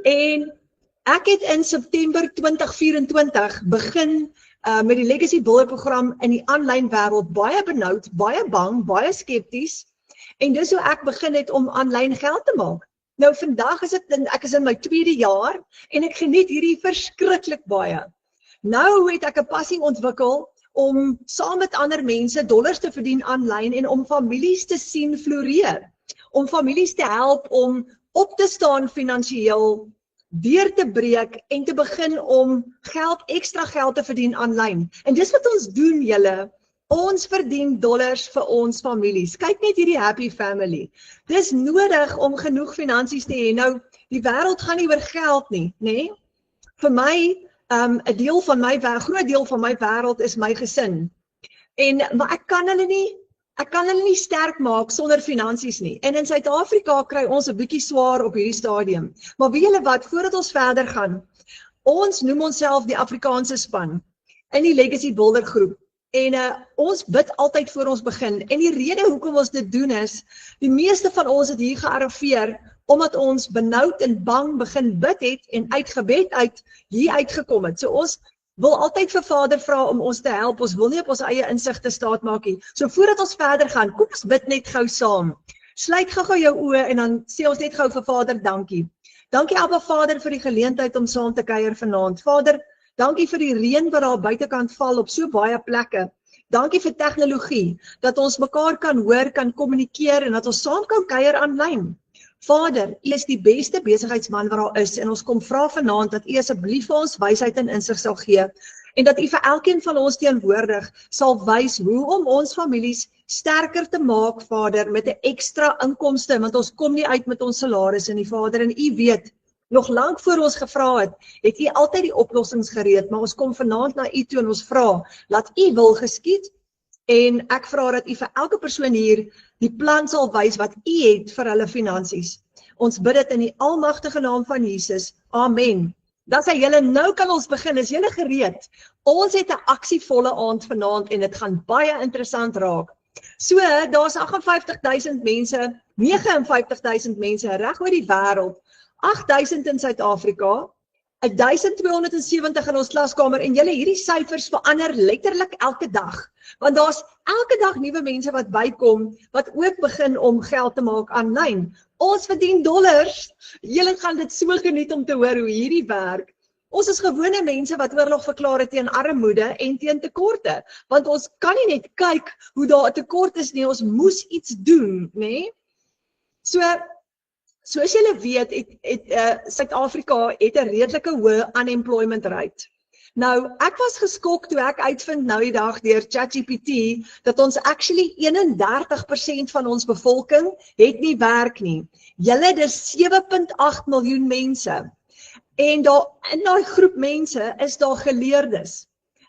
En ek het in September 2024 begin met die Legacy Builder program in die aanlyn wêreld baie benoud, baie bang, baie skepties. En dis hoe ek begin het om aanlyn geld te maak. Nou vandag is ek is in my 2de jaar en ek geniet hierdie verskriklik baie. Nou het ek 'n passie ontwikkel om saam met ander mense dollars te verdien aanlyn en om families te sien floreer. Om families te help om op te staan finansiëel, deur te breek en te begin om extra geld te verdien aanlyn. En dis wat ons doen julle. Ons verdien dollars vir ons families. Kyk net hierdie happy family. Dis nodig om genoeg finansies te hê. Nou, die wêreld gaan nie oor geld nie, nê? Vir my, 'n groot deel van my wêreld is my gesin. Maar ek kan hulle nie sterk maak sonder finansies nie. En in Suid-Afrika kry ons 'n bietjie swaar op hierdie stadium. Maar weet julle wat, voordat ons verder gaan, ons noem onsself die Afrikaanse span in die Legacy Builder groep. En ons bid altyd voor ons begin. En die rede hoekom ons dit doen is, die meeste van ons het hier gearriveer omdat ons benoud en bang begin bid het en uit gebed uit hier uitgekom het. So ons wil altyd vir Vader vra om ons te help. Ons wil nie op ons eie insigte staat maak nie. So voordat ons verder gaan, kom ons bid net gou saam. Sluit gou jou oë en dan sê ons net gou vir Vader dankie. Dankie Abba Vader vir die geleentheid om saam te kuier vanaand. Vader, dankie vir die reën wat daar buitekant val op so baie plekke. Dankie vir tegnologie, dat ons mekaar kan hoor, kan kommunikeer en dat ons saam kan kuier aanlyn. Vader, U is die beste besigheidsman wat daar is en ons kom vra vanaand dat U asseblief vir ons wysheid en insig sal gee en dat U vir elkeen van ons teenwoordig sal wys hoe om ons families sterker te maak, Vader, met 'n ekstra inkomste, want ons kom nie uit met ons salarisse nie, Vader, en U weet, nog lank voor ons gevra het U altyd die oplossings gereed, maar ons kom vanaand na U toe en ons vra, laat U wil geskied, en ek vra dat U vir elke persoon hier die plan sal wys wat U het vir hulle finansies. Ons bid dit in die almagtige naam van Jesus. Amen. Dan sê julle, nou kan ons begin, is julle gereed? Ons het 'n aksievolle aand vanaand en dit gaan baie interessant raak. So, daar's 58,000 mense, 59,000 mense reg oor die wêreld, 8,000 in Suid-Afrika, 1,270 in ons klaskamer en julle hierdie syfers verander letterlik elke dag. Want daar's elke dag nuwe mense wat bykom, wat ook begin om geld te maak aanlyn. Ons verdien dollars. Julle gaan dit so geniet om te hoor hoe hierdie werk. Ons is gewone mense wat oorlog verklaar het teen armoede en teen tekorte. Want ons kan nie net kyk hoe daar 'n tekort is nie, ons moes iets doen, nê? Soos julle weet, Suid-Afrika het 'n redelike hoë unemployment rate. Nou, ek was geskok toe ek uitvind nou die dag deur ChatGPT dat ons actually 31% van ons bevolking het nie werk nie. Julle, dis 7,8 miljoen mense. En daar in daai groep mense is daar geleerdes.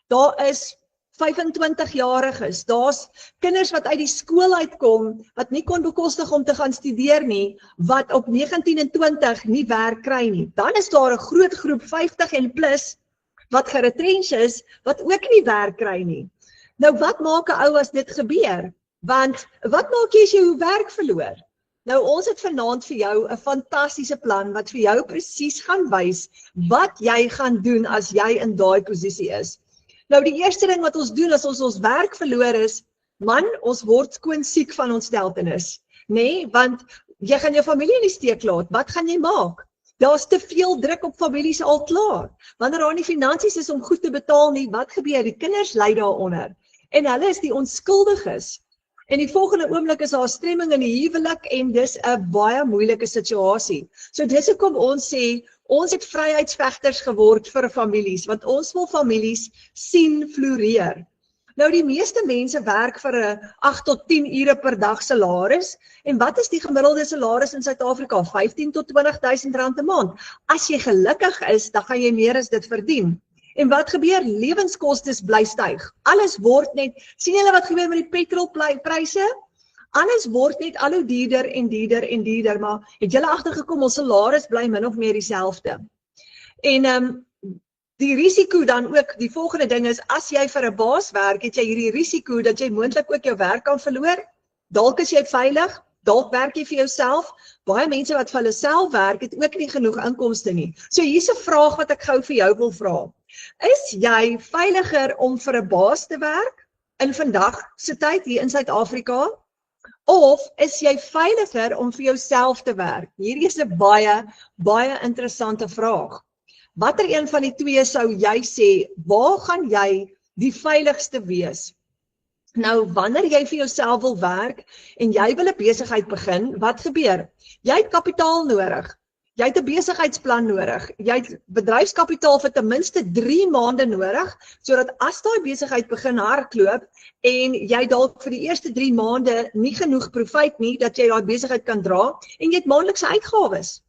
Daar is 25-jariges, daar's kinders wat uit die skool uitkom, wat nie kon bekostig om te gaan studeer nie, wat op 19 en 20 nie werk kry nie. Dan is daar 'n groot groep 50 en plus, wat geretrench is, wat ook nie werk kry nie. Nou wat maak 'n ou as dit gebeur? Want wat maak jy as jy jou werk verloor? Nou ons het vanaand vir jou 'n fantastiese plan wat vir jou presies gaan wys wat jy gaan doen as jy in daai posisie is. Nou die eerste ding wat ons doen as ons werk verloor is, man, ons word skoon siek van ontsteltenis, nê? Want jy gaan jou familie in die steek laat. Wat gaan jy maak? Daar's te veel druk op families al klaar. Wanneer daar nie finansies is om goed te betaal nie, wat gebeur? Die kinders ly daaronder. En hulle is die onskuldiges. En die volgende oomblik is daar stremming in die huwelik en dis 'n baie moeilike situasie. So dis hoekom ons sê, ons het vryheidsvegters geword vir families, want ons wil families sien floreer. Nou die meeste mense werk vir 'n 8 tot 10 ure per dag salaris. En wat is die gemiddelde salaris in Suid-Afrika? 15 tot 20,000 rand 'n maand. As jy gelukkig is, dan gaan jy meer as dit verdien. En wat gebeur? Lewenskostes bly styg. Alles word net, sien julle wat gebeur met die petrolpryse? Alles word net al hoe duurder en duurder en duurder, maar het julle agtergekom, ons salaris bly min of meer dieselfde. En die risiko dan ook, die volgende ding is, as jy vir 'n baas werk, het jy hierdie risiko dat jy moontlik ook jou werk kan verloor. Dalk is jy veilig, Dalk werk jy vir jouself. Baie mense wat vir hulle self werk, het ook nie genoeg inkomste nie. So hier's 'n vraag wat ek gou vir jou wil vra. Is jy veiliger om vir 'n baas te werk in vandag se tyd hier in Suid-Afrika? Of is jy veiliger om vir jouself te werk? Hierdie is 'n baie interessante vraag. Watter een van die twee sou jy sê, waar gaan jy die veiligste wees? Nou, wanneer jy vir jouself wil werk en jy wil 'n besigheid begin, wat gebeur? Jy het kapitaal nodig. Jy het 'n besigheidsplan nodig. Jy het bedryfskapitaal vir ten minste 3 maande nodig, sodat as daai besigheid begin hardloop en jy dalk vir die eerste 3 maande nie genoeg profijt nie, dat jy daai besigheid kan dra en jy het maandelikse uitgawes.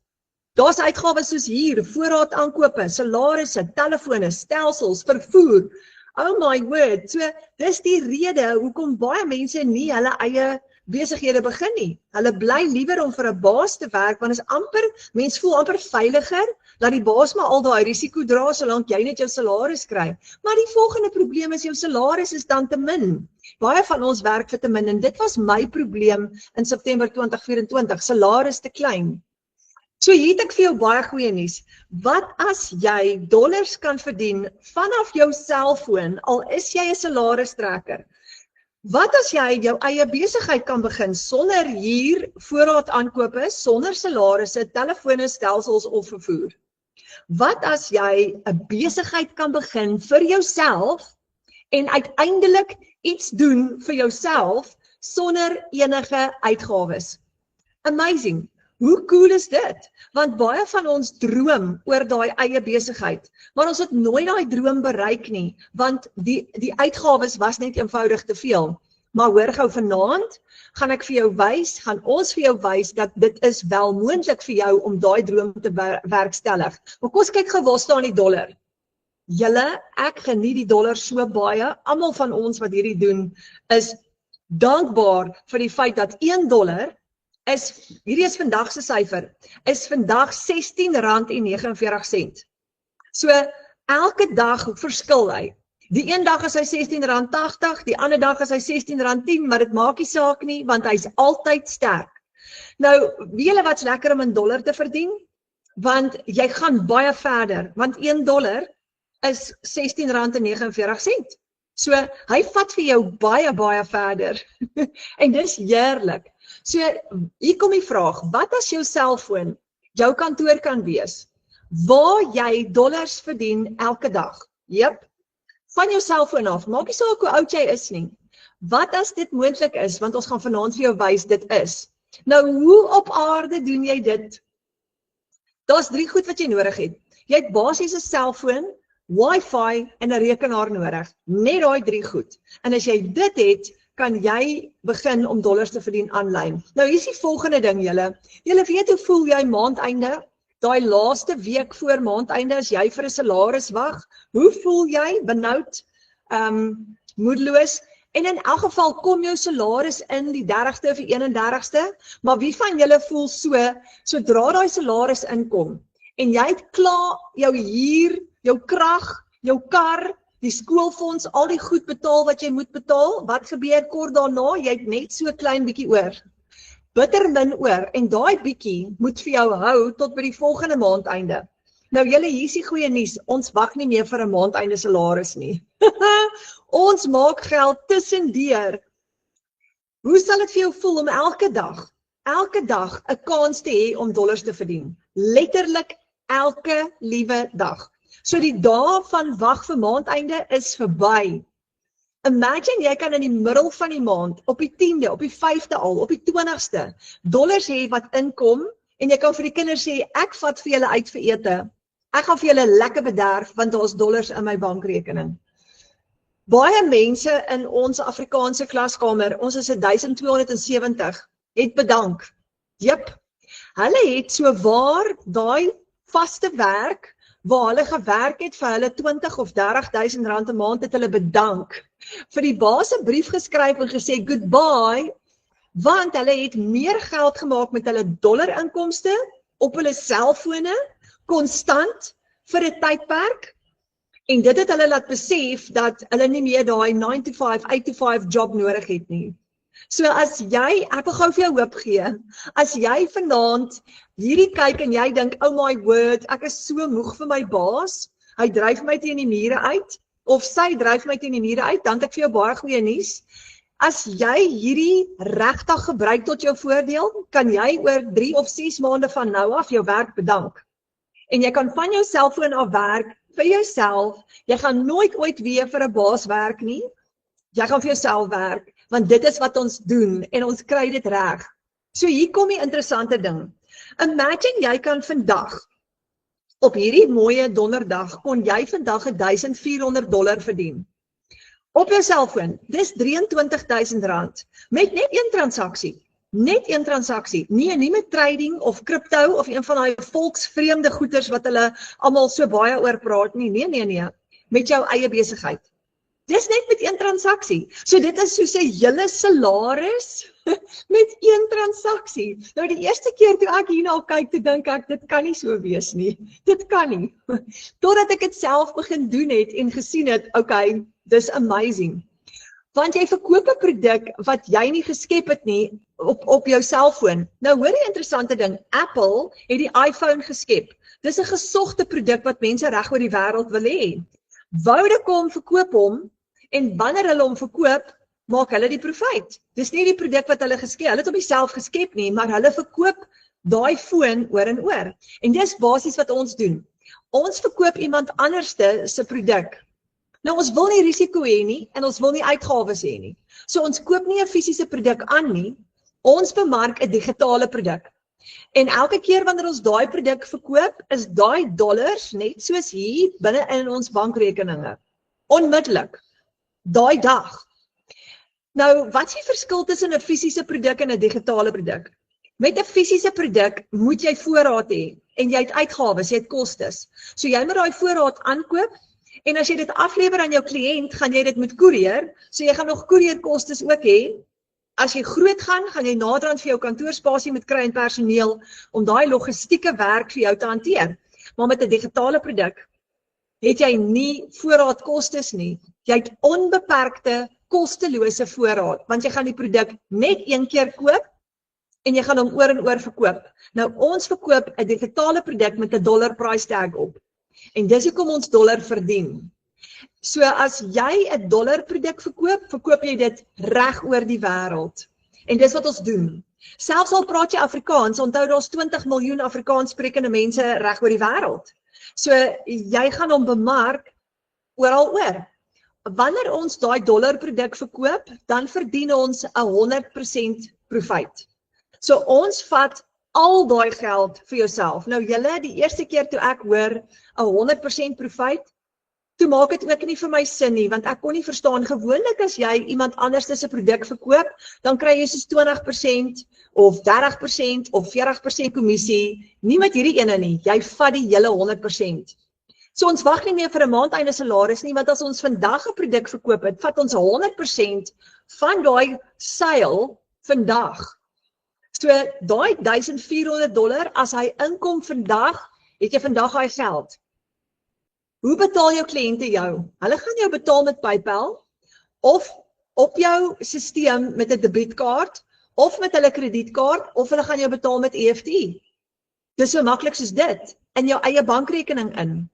Daar's uitgawes soos hier, voorraad aankope, salarisse, telefone, stelsels, vervoer. Oh my word, so dis die rede hoekom baie mense nie hulle eie besighede begin nie. Hulle bly liewer om vir 'n baas te werk, want is amper, mens voel amper veiliger, dat die baas maar al daai risiko dra, solank jy net jou salaris kry. Maar die volgende probleem is, jou salaris is dan te min. Baie van ons werk vir te min, en dit was my probleem in September 2024, salaris te klein. So hier het ek vir jou baie goeie nuus. Wat as jy dollars kan verdien vanaf jou selfoon, al is jy 'n salaristrekker? Wat as jy jou eie besigheid kan begin sonder hier voorraad aankope, sonder salarisse, telefone, stelsels of vervoer? Wat as jy 'n besigheid kan begin vir jouself en uiteindelik iets doen vir jouself sonder enige uitgawes? Amazing. Hoe cool is dit? Want baie van ons droom oor daai eie besigheid, maar ons het nooit daai droom bereik nie, want die uitgawes was net eenvoudig te veel. Maar hoor gou, vanaand gaan ek vir jou wys, gaan ons vir jou wys dat dit is wel moontlik vir jou om daai droom te werkstellig. Maar kom ons kyk gou, waar staan die dollar? Julle, ek geniet die dollar so baie. Almal van ons wat hierdie doen is dankbaar vir die feit dat $1 is, hierdie is vandag se syfer, is vandag R16.49. So elke dag verskil hy. Die een dag is hy R16.80, die ander dag is hy R16.10, maar dit maak nie saak nie, want hy's altyd sterk. Nou, weet julle wat's lekker om in dollar te verdien? Want jy gaan baie verder, want $1 is R16.49. So hy vat vir jou baie verder. En dis heerlik. So hier kom die vraag, wat as jou selfoon jou kantoor kan wees, waar jy dollars verdien elke dag? Jep. Van jou selfoon af, maak nie saak hoe oud jy is nie. Wat as dit moontlik is, want ons gaan vanaand vir jou wys dit is. Nou, hoe op aarde doen jy dit? Daar's 3 goed wat jy nodig het. Jy het basies 'n selfoon, wifi en 'n rekenaar nodig. Net daai 3 goed. En as jy dit het, kan jy begin om dollars te verdien aanlyn. Nou, hier is die volgende ding, julle. Julle weet hoe voel jy maandeinde? Daai laaste week voor maandeinde as jy vir 'n salaris wag, hoe voel jy? Benoud, moedeloos, en in elk geval kom jou salaris in die 30ste of die 31ste, maar wie van julle voel so, sodra daai salaris inkom, en jy het klaar jou huur, jou krag, jou kar, die skoolfonds, al die goed betaal wat jy moet betaal, wat gebeur kort daarna? Jy het net so klein bietjie oor. Bitter min oor, en daai bietjie moet vir jou hou tot by die volgende maandeinde. Nou julle, hier is die goeie nuus, ons wag nie meer vir 'n maandeinde salaris nie. Ons maak geld tussendeur. Hoe sal dit vir jou voel om elke dag 'n kans te hê om dollars te verdien? Letterlik elke liewe dag. So die dae van wag vir maandeinde is verby. Imagine jy kan in die middel van die maand, op die 10de, op die 5de al, op die 20ste, dollars hê wat inkom, en jy kan vir die kinders sê, ek vat vir julle uit vir ete. Ek gaan vir julle lekker bederf, want daar's dollars in my bankrekening. Baie mense in ons Afrikaanse klaskamer, ons is 1270, het bedank. Jep, hulle het so waar daai vaste werk, waar hulle gewerk het vir hulle 20 of 30.000 rand 'n maand, het hulle bedank. Vir die baas 'n brief geskryf en gesê goodbye, want hulle het meer geld gemaak met hulle dollarinkomste op hulle selfone, konstant, vir 'n tydperk, en dit het hulle laat besef dat hulle nie meer daai 9 to 5, 8 to 5 job nodig het nie. So as jy, ek wil gou vir jou hoop gee, as jy vanaand hierdie kyk en jy dink, oh my word, ek is so moeg vir my baas, hy dryf my teen die mure uit, of sy dryf my teen die mure uit, dan het ek vir jou baie goeie nuus. As jy hierdie regtig gebruik tot jou voordeel, kan jy oor 3 of 6 maande van nou af jou werk bedank. En jy kan van jou selfoon af werk vir jouself. Jy gaan nooit ooit weer vir 'n baas werk nie. Jy gaan vir jouself werk, want dit is wat ons doen en ons kry dit reg. So hier kom die interessante ding. Imagine jy kan vandag, op hierdie mooie donderdag, kon jy vandag $1,400 verdien. Op jou selfoon, dis R23,000 met net een transaksie. Net een transaksie. Nee, nie met trading of crypto of een van daai volksvreemde goeders wat hulle almal so baie oor praat nie. Nee. Met jou eie besigheid. Dis net met een transaksie. So dit is soos 'n hele salaris met een transaksie. Nou die eerste keer toe ek hierna kyk, te dink ek, dit kan nie so wees nie. Dit kan nie. Totdat ek dit self begin doen het en gesien het, okay, dis amazing. Want jy verkoop 'n produk wat jy nie geskep het nie op jou selfoon. Nou hoor die interessante ding, Apple het die iPhone geskep. Dis 'n gesogte produk wat mense reg oor die wêreld wil hê. Vodacom verkoop hom en wanneer hulle hom verkoop, maak hulle die profijt. Dis nie die produk wat hulle geskep, hulle het hom nie self geskep nie, maar hulle verkoop daai foon oor en oor. En dis basies wat ons doen. Ons verkoop iemand anderste se produk. Nou ons wil nie risiko hê nie en ons wil nie uitgawes hê nie. So ons koop nie 'n fisiese produk aan nie, ons bemark 'n digitale produk. En elke keer wanneer ons daai produk verkoop, is daai dollars net soos hier binne in ons bankrekeninge. Onmiddellik. Daai dag. Nou, wat is die verskil tussen 'n fisiese produk en 'n digitale produk? Met 'n fisiese produk moet jy voorraad hê en jy het uitgawes, jy het kostes. So jy moet daai voorraad aankoop. En as jy dit aflewer aan jou kliënt, gaan jy dit met koerier, so jy gaan nog koerierkostes ook hê. As jy groot gaan jy naderhand vir jou kantoorspasie moet kry en personeel om daai logistieke werk vir jou te hanteer. Maar met 'n digitale produk het jy nie voorraadkostes nie. Jy het onbeperkte, kostelose voorraad, want jy gaan die produk net een keer koop en jy gaan hom oor en oor verkoop. Nou ons verkoop 'n digitale produk met 'n dollar price tag op. En dis hoekom ons dollar verdien. So as jy 'n dollar produk verkoop, verkoop jy dit reg oor die wêreld. En dis wat ons doen. Selfs al praat jy Afrikaans, onthou daar's 20 miljoen Afrikaans sprekende mense reg oor die wêreld. So jy gaan hom bemark oral oor. Wanneer ons daai dollar produk verkoop, dan verdien ons 100% profijt. So ons vat al daai geld vir jouself. Nou julle, die eerste keer toe ek hoor 100% profijt, toe maak dit ook nie vir my sin nie, want ek kon nie verstaan, gewoonlik as jy iemand anders se produk verkoop, dan kry jy soos 20% of 30% of 40% kommissie, nie met hierdie ene nie, jy vat die hele 100%. So ons wag nie meer vir 'n maandeinde salaris nie, want as ons vandag 'n produk verkoop het, vat ons 100% van daai sale vandag. So daai $1,400, as hy inkom vandag, het jy vandag daai geld. Hoe betaal jou kliënte jou? Hulle gaan jou betaal met PayPal, of op jou stelsel met 'n debietkaart, of met hulle kredietkaart, of hulle gaan jou betaal met EFT. Dis so maklik soos dit, in jou eie bankrekening in.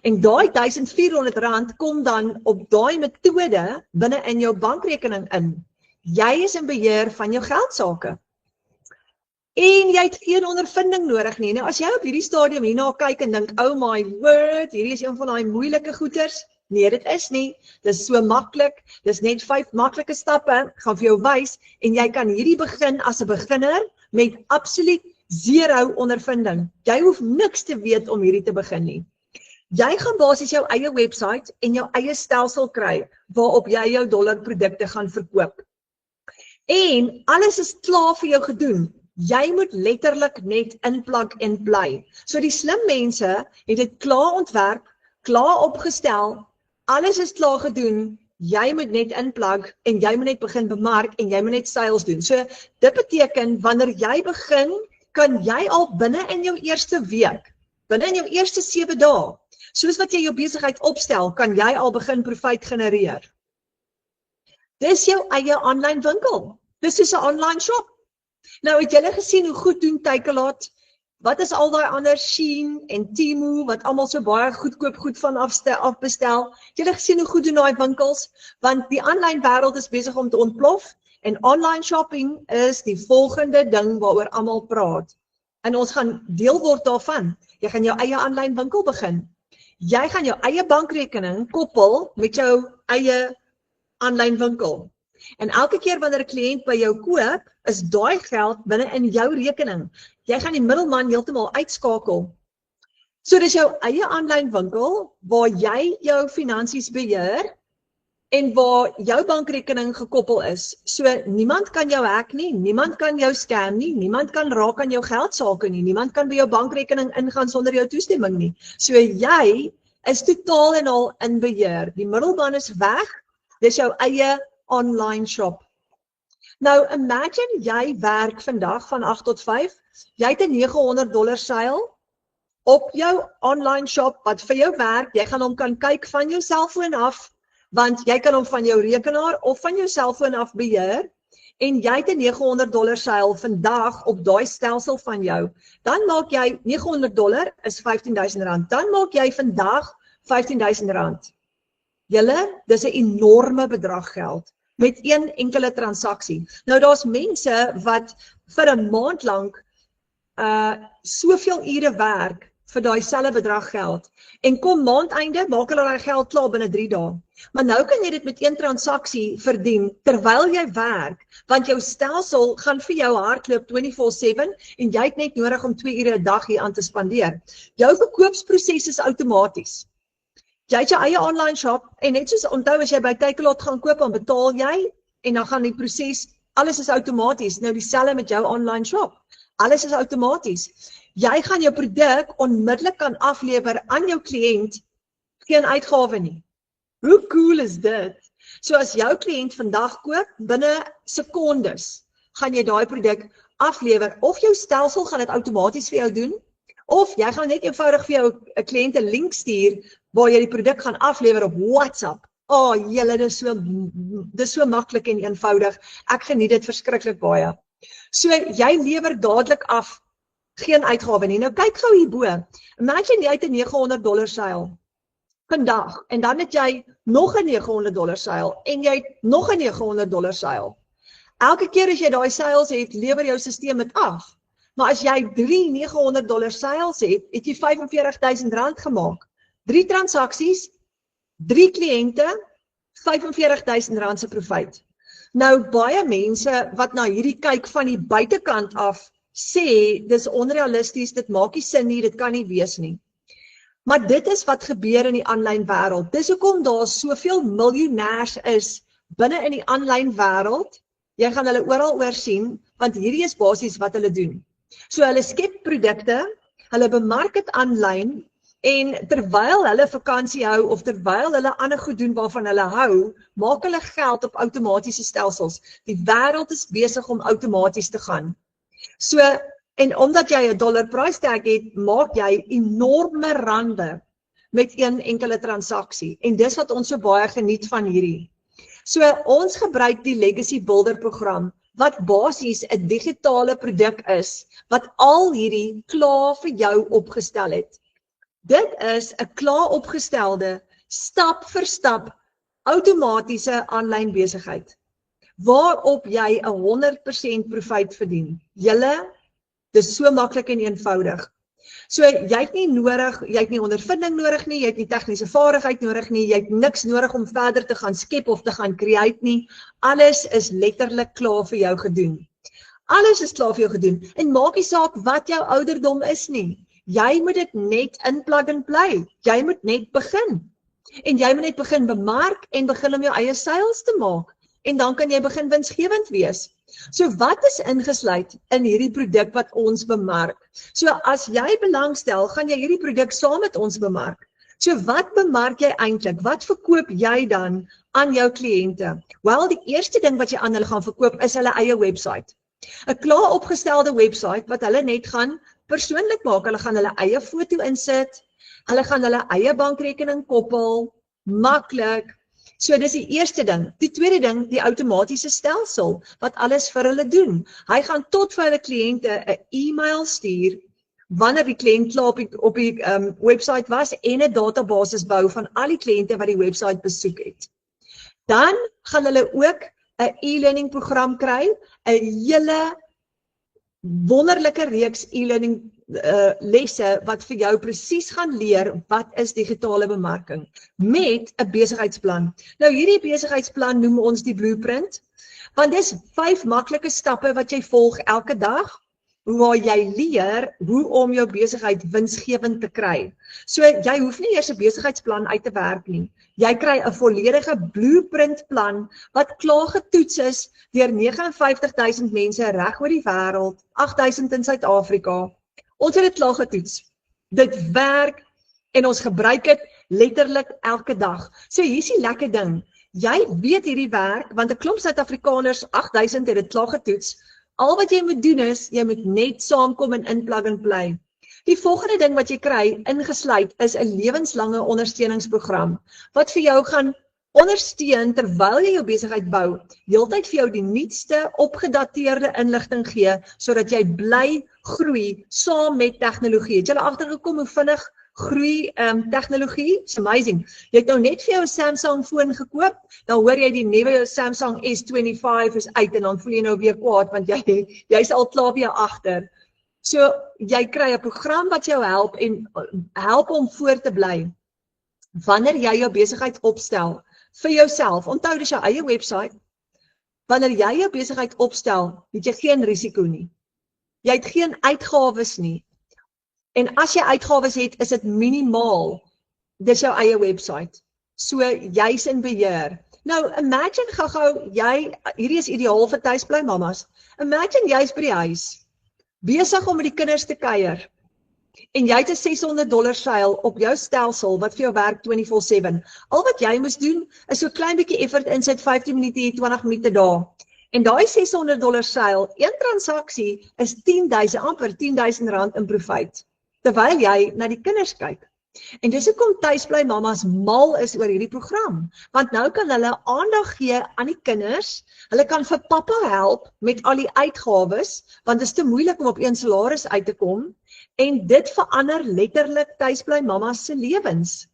En daai R1,400 kom dan op daai metode binne in jou bankrekening in. Jy is in beheer van jou geldsaake. En jy het geen ondervinding nodig nie. Nou as jy op hierdie stadium hierna kyk en dink, oh my word, hierdie is een van daai moeilike goeters. Nee, dit is nie. Dis so maklik. Dis net 5 maklike stappe. Ek gaan vir jou wys en jy kan hierdie begin as 'n beginner met absoluut 0 ondervinding. Jy hoef niks te weet om hierdie te begin nie. Jy gaan basies jou eie webwerf en jou eie stelsel kry waarop jy jou dollarprodukte gaan verkoop. En alles is klaar vir jou gedoen. Jy moet letterlik net inplug en play. So die slim mense het dit klaar ontwerp, klaar opgestel, alles is klaar gedoen, jy moet net inplug en jy moet net begin bemark en jy moet net sales doen. So dit beteken wanneer jy begin, kan jy al binne in jou eerste week, binne in jou eerste 7 dae, soos wat jy jou besigheid opstel, kan jy al begin profijt genereer. Dis jou eie aanlyn winkel. Dis soos 'n online shop. Nou het julle gesien hoe goed doen Takealot? Wat is al daai ander Shein en Temu wat almal so baie goedkoop goed van afbestel? Het julle gesien hoe goed doen daai winkels? Want die aanlyn wêreld is besig om te ontplof en online shopping is die volgende ding waaroor almal praat. En ons gaan deel word daarvan. Jy gaan jou eie aanlyn winkel begin. Jy gaan jou eie bankrekening koppel met jou eie aanlyn winkel. En elke keer wanneer 'n kliënt by jou koop, is daai geld binne in jou rekening. Jy gaan die middelman heeltemal uitskakel. So dis jou eie aanlyn winkel waar jy jou finansies beheer en waar jou bankrekening gekoppel is. So niemand kan jou hack nie, niemand kan jou scam nie, niemand kan raak aan jou geldsaake nie, niemand kan by jou bankrekening ingaan sonder jou toestemming nie. So jy is totaal en al in beheer. Die middelman is weg. Dis jou eie online shop. Nou imagine jy werk vandag van 8 tot 5. Jy het 'n $900 seil op jou online shop wat vir jou werk. Jy gaan hom kan kyk van jou selfoon af, want jy kan hom van jou rekenaar of van jou selfoon af beheer. En jy het 'n $900 seil vandag op daai stelsel van jou. Dan maak jy $900 is R15.000. Dan maak jy vandag R15.000. Julle, dis 'n enorme bedrag geld met een enkele transaksie. Nou daar's mense wat vir 'n maand lank soveel ure werk vir daai selfe bedrag geld. En kom maandeinde maak hulle daai geld klaar binne 3 dae. Maar nou kan jy dit met een transaksie verdien terwyl jy werk, want jou stelsel gaan vir jou hardloop 24/7 en jy het net nodig om 2 ure 'n dag hier aan te spandeer. Jou verkoopsproses is outomaties. Jy het jou eie online shop en net soos onthou as jy by Takealot gaan koop, dan betaal jy en dan gaan die proses, alles is outomaties. Nou dieselfde met jou online shop. Alles is outomaties. Jy gaan jou produk onmiddellik kan aflewer aan jou kliënt, geen uitgawe nie. Hoe cool is dit? So as jou kliënt vandag koop, binne sekondes gaan jy daai produk aflewer, of jou stelsel gaan dit outomaties vir jou doen, of jy gaan net eenvoudig vir jou 'n kliënt 'n link stuur waar jy die produk gaan aflewer op WhatsApp. Julle, dis so maklik en eenvoudig. Ek geniet dit verskriklik baie. So jy lewer dadelik af, geen uitgawe nie. Nou kyk gou hierbo. Imagine jy het 'n $900 seil vandag en dan het jy nog 'n $900 seil en jy het nog 'n $900 seil. Elke keer as jy daai seils het, lewer jou stelsel dit af. Maar as jy 3 $900 seils het, het jy R45.000 gemaak. 3 transaksies, 3 kliënte, R45.000 se profijt. Nou baie mense wat na hierdie kyk van die buitekant af sê dis onrealisties, dit maak nie sin nie, dit kan nie wees nie. Maar dit is wat gebeur in die aanlyn wêreld. Dis hoekom daar soveel miljonêers is binne in die aanlyn wêreld. Jy gaan hulle oral oor sien, want hierdie is basies wat hulle doen. So hulle skep produkte, hulle bemark dit aanlyn en terwyl hulle vakansie hou of terwyl hulle ander goed doen waarvan hulle hou, maak hulle geld op outomatiese stelsels. Die wêreld is besig om outomaties te gaan. So, en omdat jy 'n dollar price tag het, maak jy enorme rande met een enkele transaksie. En dis wat ons so baie geniet van hierdie. So, ons gebruik die Legacy Builder program, wat basies 'n digitale produk is, wat al hierdie klaar vir jou opgestel het. Dit is 'n klaar opgestelde, stap vir stap, outomatiese aanlyn besigheid, waarop jy 100% profijt verdien. Julle, dis so maklik en eenvoudig. So jy het nie nodig, jy het nie ondervinding nodig nie, jy het nie tegniese vaardigheid nodig nie, jy het niks nodig om verder te gaan skep of te gaan create nie. Alles is letterlik klaar vir jou gedoen. Alles is klaar vir jou gedoen. En maak nie saak wat jou ouderdom is nie. Jy moet dit net in plug and play. Jy moet net begin. En jy moet net begin bemark en begin om jou eie sales te maak. En dan kan jy begin winsgewend wees. So wat is ingesluit in hierdie produk wat ons bemark? So as jy belangstel, gaan jy hierdie produk saam met ons bemark. So wat bemark jy eintlik? Wat verkoop jy dan aan jou kliënte? Wel, die eerste ding wat jy aan hulle gaan verkoop is hulle eie website. 'n klaar opgestelde website wat hulle net gaan persoonlik maak. Hulle gaan hulle eie foto insit, hulle gaan hulle eie bankrekening koppel, maklik. So dis die eerste ding. Die tweede ding, die outomatiese stelsel wat alles vir hulle doen. Hy gaan tot vir hulle kliënte 'n e-mail stuur wanneer die kliënt klaar op die website was en 'n database bou van al die kliënte wat die website besoek het. Dan gaan hulle ook 'n e-learning program kry, 'n hele wonderlike reeks e-learning lesse wat vir jou presies gaan leer wat is digitale bemarking met 'n besigheidsplan. Nou hierdie besigheidsplan noem ons die blueprint, want dis 5 maklike stappe wat jy volg elke dag, waar jy leer hoe om jou besigheid winsgewend te kry. So jy hoef nie eers 'n besigheidsplan uit te werk nie. Jy kry 'n volledige blueprintplan wat klaar getoets is deur 59.000 mense reg oor die wêreld, 8.000 in Suid-Afrika. Ons het dit klaar getoets. Dit werk en ons gebruik dit letterlik elke dag. So hier's die lekker ding. Jy weet hierdie werk want 'n klomp Suid-Afrikaners, 8.000 het dit klaar getoets. Al wat jy moet doen is, jy moet net saamkom en in plug and play. Die volgende ding wat jy kry, ingesluit, is 'n lewenslange ondersteuningsprogram, wat vir jou gaan ondersteun terwyl jy jou besigheid bou, heeltyd vir jou die nuutste, opgedateerde inligting gee, sodat jy bly groei saam met tegnologie. Het jy al agtergekom hoe vinnig groei tegnologie? It's amazing. Jy het nou net vir jou 'n Samsung foon gekoop, dan hoor jy die nuwe Samsung S25 is uit en dan voel jy nou weer kwaad want jy's al klaar weer agter. So jy kry 'n program wat jou help en help om voor te bly. Wanneer jy jou besigheid opstel vir jouself, onthou dis jou eie website. Wanneer jy jou besigheid opstel, het jy geen risiko nie. Jy het geen uitgawes nie. En as jy uitgawes het, is dit minimaal. Dis jou eie website. So jy's in beheer. Nou imagine gou-gou hierdie is ideaal vir tuisbly mamas. Imagine jy's by die huis, besig om met die kinders te kuier. En jy het 'n $600 seil op jou stelsel wat vir jou werk 24/7. Al wat jy moet doen is so klein bietjie effort insit, 15 minute, 20 minute daar. En daai $600 seil, een transaksie is 10.000, amper R10.000 in profijt. Terwyl jy na die kinders kyk. En dis hoekom tuisbly mamas mal is oor hierdie program, want nou kan hulle aandag gee aan die kinders, hulle kan vir pappa help met al die uitgawes, want dit is te moeilik om op een salaris uit te kom, en dit verander letterlik tuisbly mamas se lewens.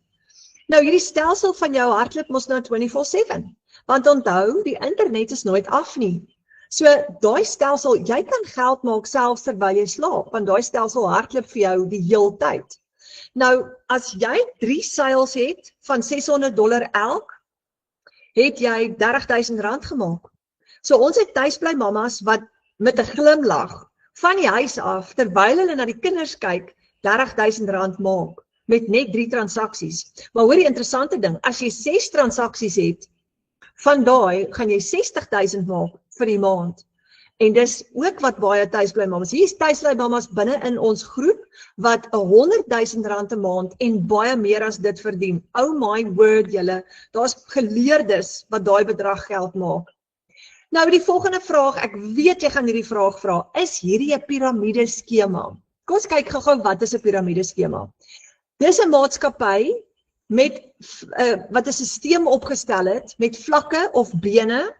Nou hierdie stelsel van jou hardloop mos nou 24/7, want onthou, die internet is nooit af nie. So daai stelsel, jy kan geld maak selfs terwyl jy slaap, want daai stelsel hardloop vir jou die hele tyd. Nou, as jy 3 seils het van $600 elk, het jy R30.000 gemaak. So ons het tuisbly mamas wat met 'n glimlag van die huis af, terwyl hulle na die kinders kyk, R30.000 maak, met net 3 transaksies. Maar hoor die interessante ding, as jy 6 transaksies het, van daai gaan jy R60.000 maak vir die maand. En dis ook wat baie tuisbly mamas, hier is tuisbly mamas binne in ons groep, wat R100.000 'n maand en baie meer as dit verdien. Oh my word julle, daar's geleerdes wat daai bedrag geld maak. Nou die volgende vraag, ek weet jy gaan hierdie vraag vra, is hierdie 'n piramideskema? Kom ons kyk gou-gou wat is 'n piramideskema. Dis 'n maatskappy met wat 'n stelsel opgestel het met vlakke of bene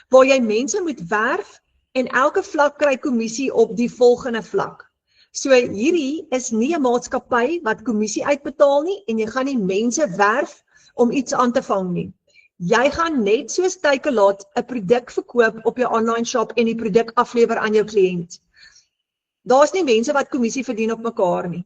waar jy mense moet werf en elke vlak kry kommissie op die volgende vlak. So hierdie is nie 'n maatskappy wat kommissie uitbetaal nie en jy gaan nie mense werf om iets aan te vang nie. Jy gaan net soos Takealot 'n produk verkoop op jou online shop en die produk aflewer aan jou kliënt. Daar's nie mense wat kommissie verdien op mekaar nie.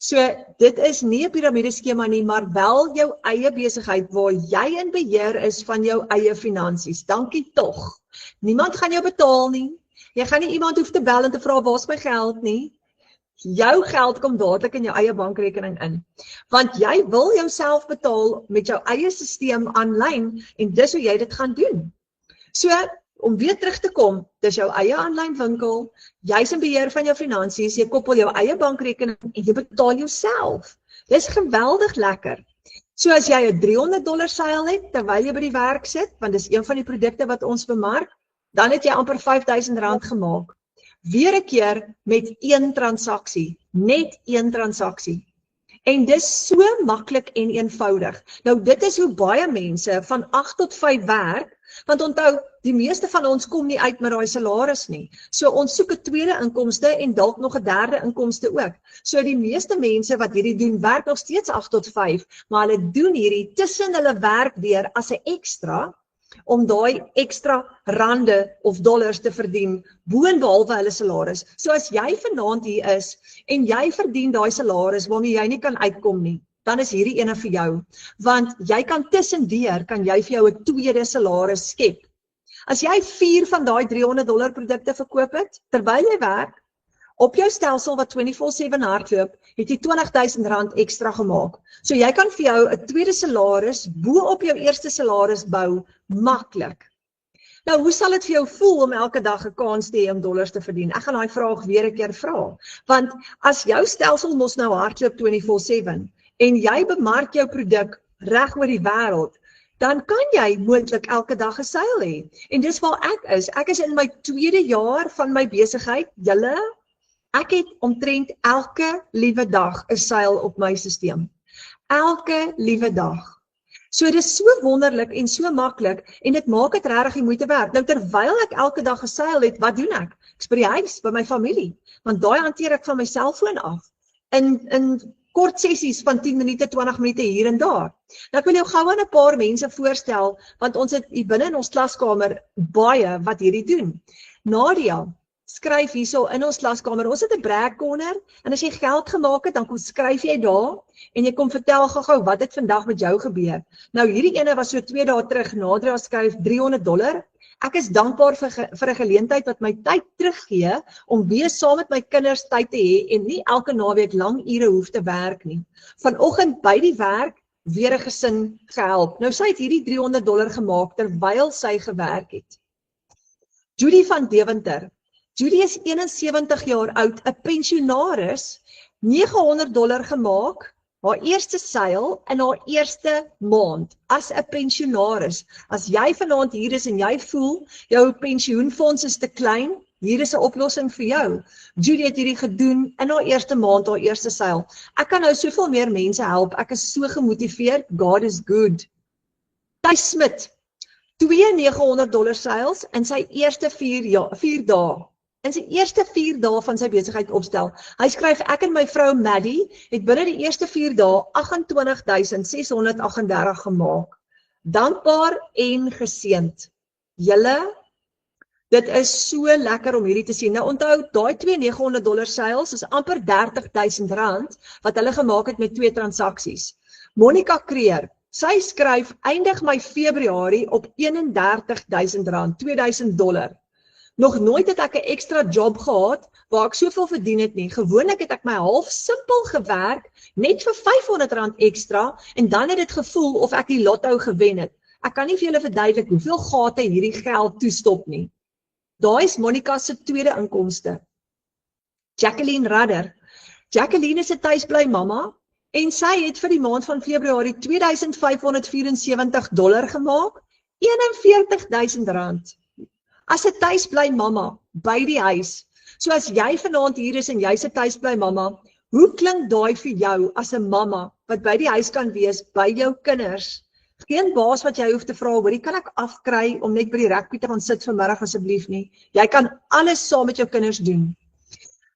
So dit is nie 'n piramideskema nie, maar wel jou eie besigheid waar jy in beheer is van jou eie finansies. Dankie tog. Niemand gaan jou betaal nie. Jy gaan nie iemand hoef te bel en te vra waar's my geld nie. Jou geld kom dadelik in jou eie bankrekening in. Want jy wil jouself betaal met jou eie stelsel aanlyn en dis hoe jy dit gaan doen. So om weer terug te kom, dis jou eie aanlyn winkel, jy's in beheer van jou finansies, jy koppel jou eie bankrekening en jy betaal jouself. Dis geweldig lekker. So as jy 'n $300 seil het terwyl jy by die werk sit, want dis een van die produkte wat ons bemark, dan het jy amper R5.000 gemaak. Weer 'n keer met 1 transaksie, net 1 transaksie. En dis so maklik en eenvoudig. Nou dit is hoe baie mense van 8 tot 5 werk, want onthou, die meeste van ons kom nie uit met daai salaris nie. So ons soek 'n tweede inkomste en dalk nog 'n derde inkomste ook. So die meeste mense wat hierdie doen, werk nog steeds 8 tot 5, maar hulle doen hierdie tussen hulle werk deur as 'n ekstra, om daai ekstra rande of dollars te verdien, boonbehalwe hulle salaris. So as jy vanaand hier is, en jy verdien daai salaris waarmee jy nie kan uitkom nie, dan is hierdie ene vir jou. Want jy kan tussendeur, kan jy vir jou 'n tweede salaris skep. As jy 4 van daai $300 produkte verkoop het, terwyl jy werk, op jou stelsel wat 24/7 hardloop, het jy R20,000 ekstra gemaak. So jy kan vir jou 'n tweede salaris bo op jou eerste salaris bou, maklik. Nou, hoe sal dit vir jou voel om elke dag 'n kans te hê om dollars te verdien? Ek gaan daai vraag weer 'n keer vra. Want as jou stelsel mos nou hardloop 24/7 en jy bemark jou produk reg oor die wêreld, dan kan jy moontlik elke dag 'n seil hê. En dis waar ek is. Ek is in my 2de jaar van my besigheid. Ek het omtrent elke liewe dag 'n seil op my stelsel. Elke liewe dag. So dis so wonderlik en so maklik en dit maak dit regtig die moeite werd. Nou terwyl ek elke dag 'n seil het, wat doen ek? Ek's by die huis, by my familie, want daai hanteer ek van my selfoon af. In kort sessies van 10 minute, 20 minute hier en daar. Nou ek wil jou gou aan 'n paar mense voorstel, want ons het hier binne in ons klaskamer baie wat hierdie doen. Nadia skryf hierso in ons klaskamer. Ons het 'n brag corner en as jy geld gemaak het, dan kom skryf jy daar en jy kom vertel gou-gou wat het vandag met jou gebeur. Nou hierdie ene was so 2 dae terug. Nadia skryf $300. Ek is dankbaar vir 'n geleentheid wat my tyd teruggee om weer saam met my kinders tyd te hê en nie elke naweek lang ure hoef te werk nie. Vanoggend by die werk weer 'n gesin gehelp. Nou sy het hierdie $300 gemaak terwyl sy gewerk het. Judy van Deventer. Judy is 71 jaar oud, 'n pensionaris, $900 gemaak, haar eerste seil in haar eerste maand as 'n pensionaris. As jy vanaand hier is en jy voel jou pensioenfonds is te klein, hier is 'n oplossing vir jou. Judy het hierdie gedoen in haar eerste maand, haar eerste seil. Ek kan nou soveel meer mense help. Ek is so gemotiveerd. God is good. Thys Smit, 2 $900 seils in sy eerste 4 dae. In sy eerste 4 dae van sy besigheid opstel. Hy skryf, ek en my vrou Maddie het binne die eerste 4 dae 28,638 gemaak. Dankbaar en geseënd. Julle, dit is so lekker om hierdie te sien. Nou onthou, daai 2 $900 seils is amper R30,000 wat hulle gemaak het met 2 transaksies. Monica Creer, sy skryf, eindig my Februarie op $31,000, $2,000. Nog nooit het ek 'n ekstra job gehad waar ek soveel verdien het nie. Gewoonlik het ek my half simpel gewerk net vir R500 ekstra en dan het dit gevoel of ek die lotto gewen het. Ek kan nie vir julle verduidelik hoeveel gate hierdie geld toestop nie. Daai is Monica se tweede inkomste. Jacqueline Radder. Jacqueline is 'n tuisbly mamma en sy het vir die maand van Februarie $2,574 gemaak, R41,000. As 'n tuisbly mamma by die huis. So as jy vanaand hier is en jy's 'n tuisbly mamma, hoe klink daai vir jou as 'n mamma wat by die huis kan wees by jou kinders? Geen baas wat jy hoef te vra, hoorie, kan ek afkry om net by die rugby te gaan sit vanmiddag asseblief nie. Jy kan alles saam met jou kinders doen.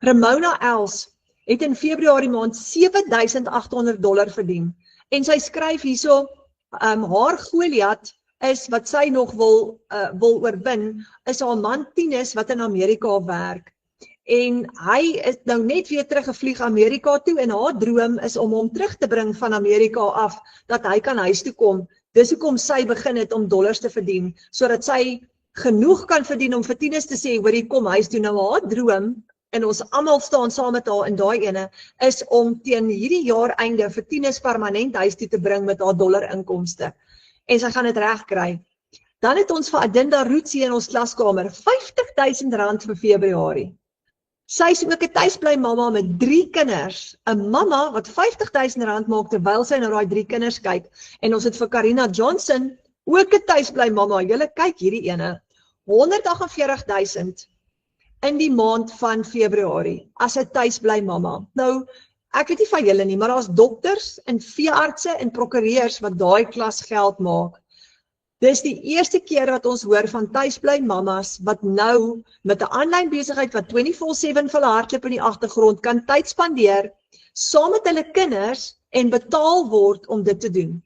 Ramona Els het in Februarie maand $7,800 verdien. En sy skryf hierso, haar Goliat is wat sy nog wil oorwin, is haar man Tinus wat in Amerika werk. En hy is nou net weer teruggevlieg Amerika toe en haar droom is om hom terug te bring van Amerika af, dat hy kan huis toe kom. Dis hoekom sy begin het om dollars te verdien, sodat sy genoeg kan verdien om vir Tinus te sê, hoorie, kom huis toe. Nou haar droom, en ons almal staan saam met haar in daai ene, is om teen hierdie jaar einde vir Tinus permanent huis toe te bring met haar dollarinkomste. En sy gaan dit reg kry. Dan het ons vir Adinda Roetsie in ons klaskamer R50,000 vir Februarie. Sy is ook 'n tuisbly mamma met 3 kinders. 'n Mamma wat R50,000 maak terwyl sy na daai 3 kinders kyk. En ons het vir Karina Johnson ook 'n tuisbly mamma. Julle kyk hierdie ene. R148,000 in die maand van Februarie as 'n tuisbly mamma. Nou, ek weet nie van julle nie, maar daar's dokters en veeartse en prokureurs wat daai klas geld maak. Dis die eerste keer wat ons hoor van tuisbly mamas wat nou met 'n aanlyn besigheid wat 24/7 vir hulle hardloop in die agtergrond kan tyd spandeer saam met hulle kinders en betaal word om dit te doen.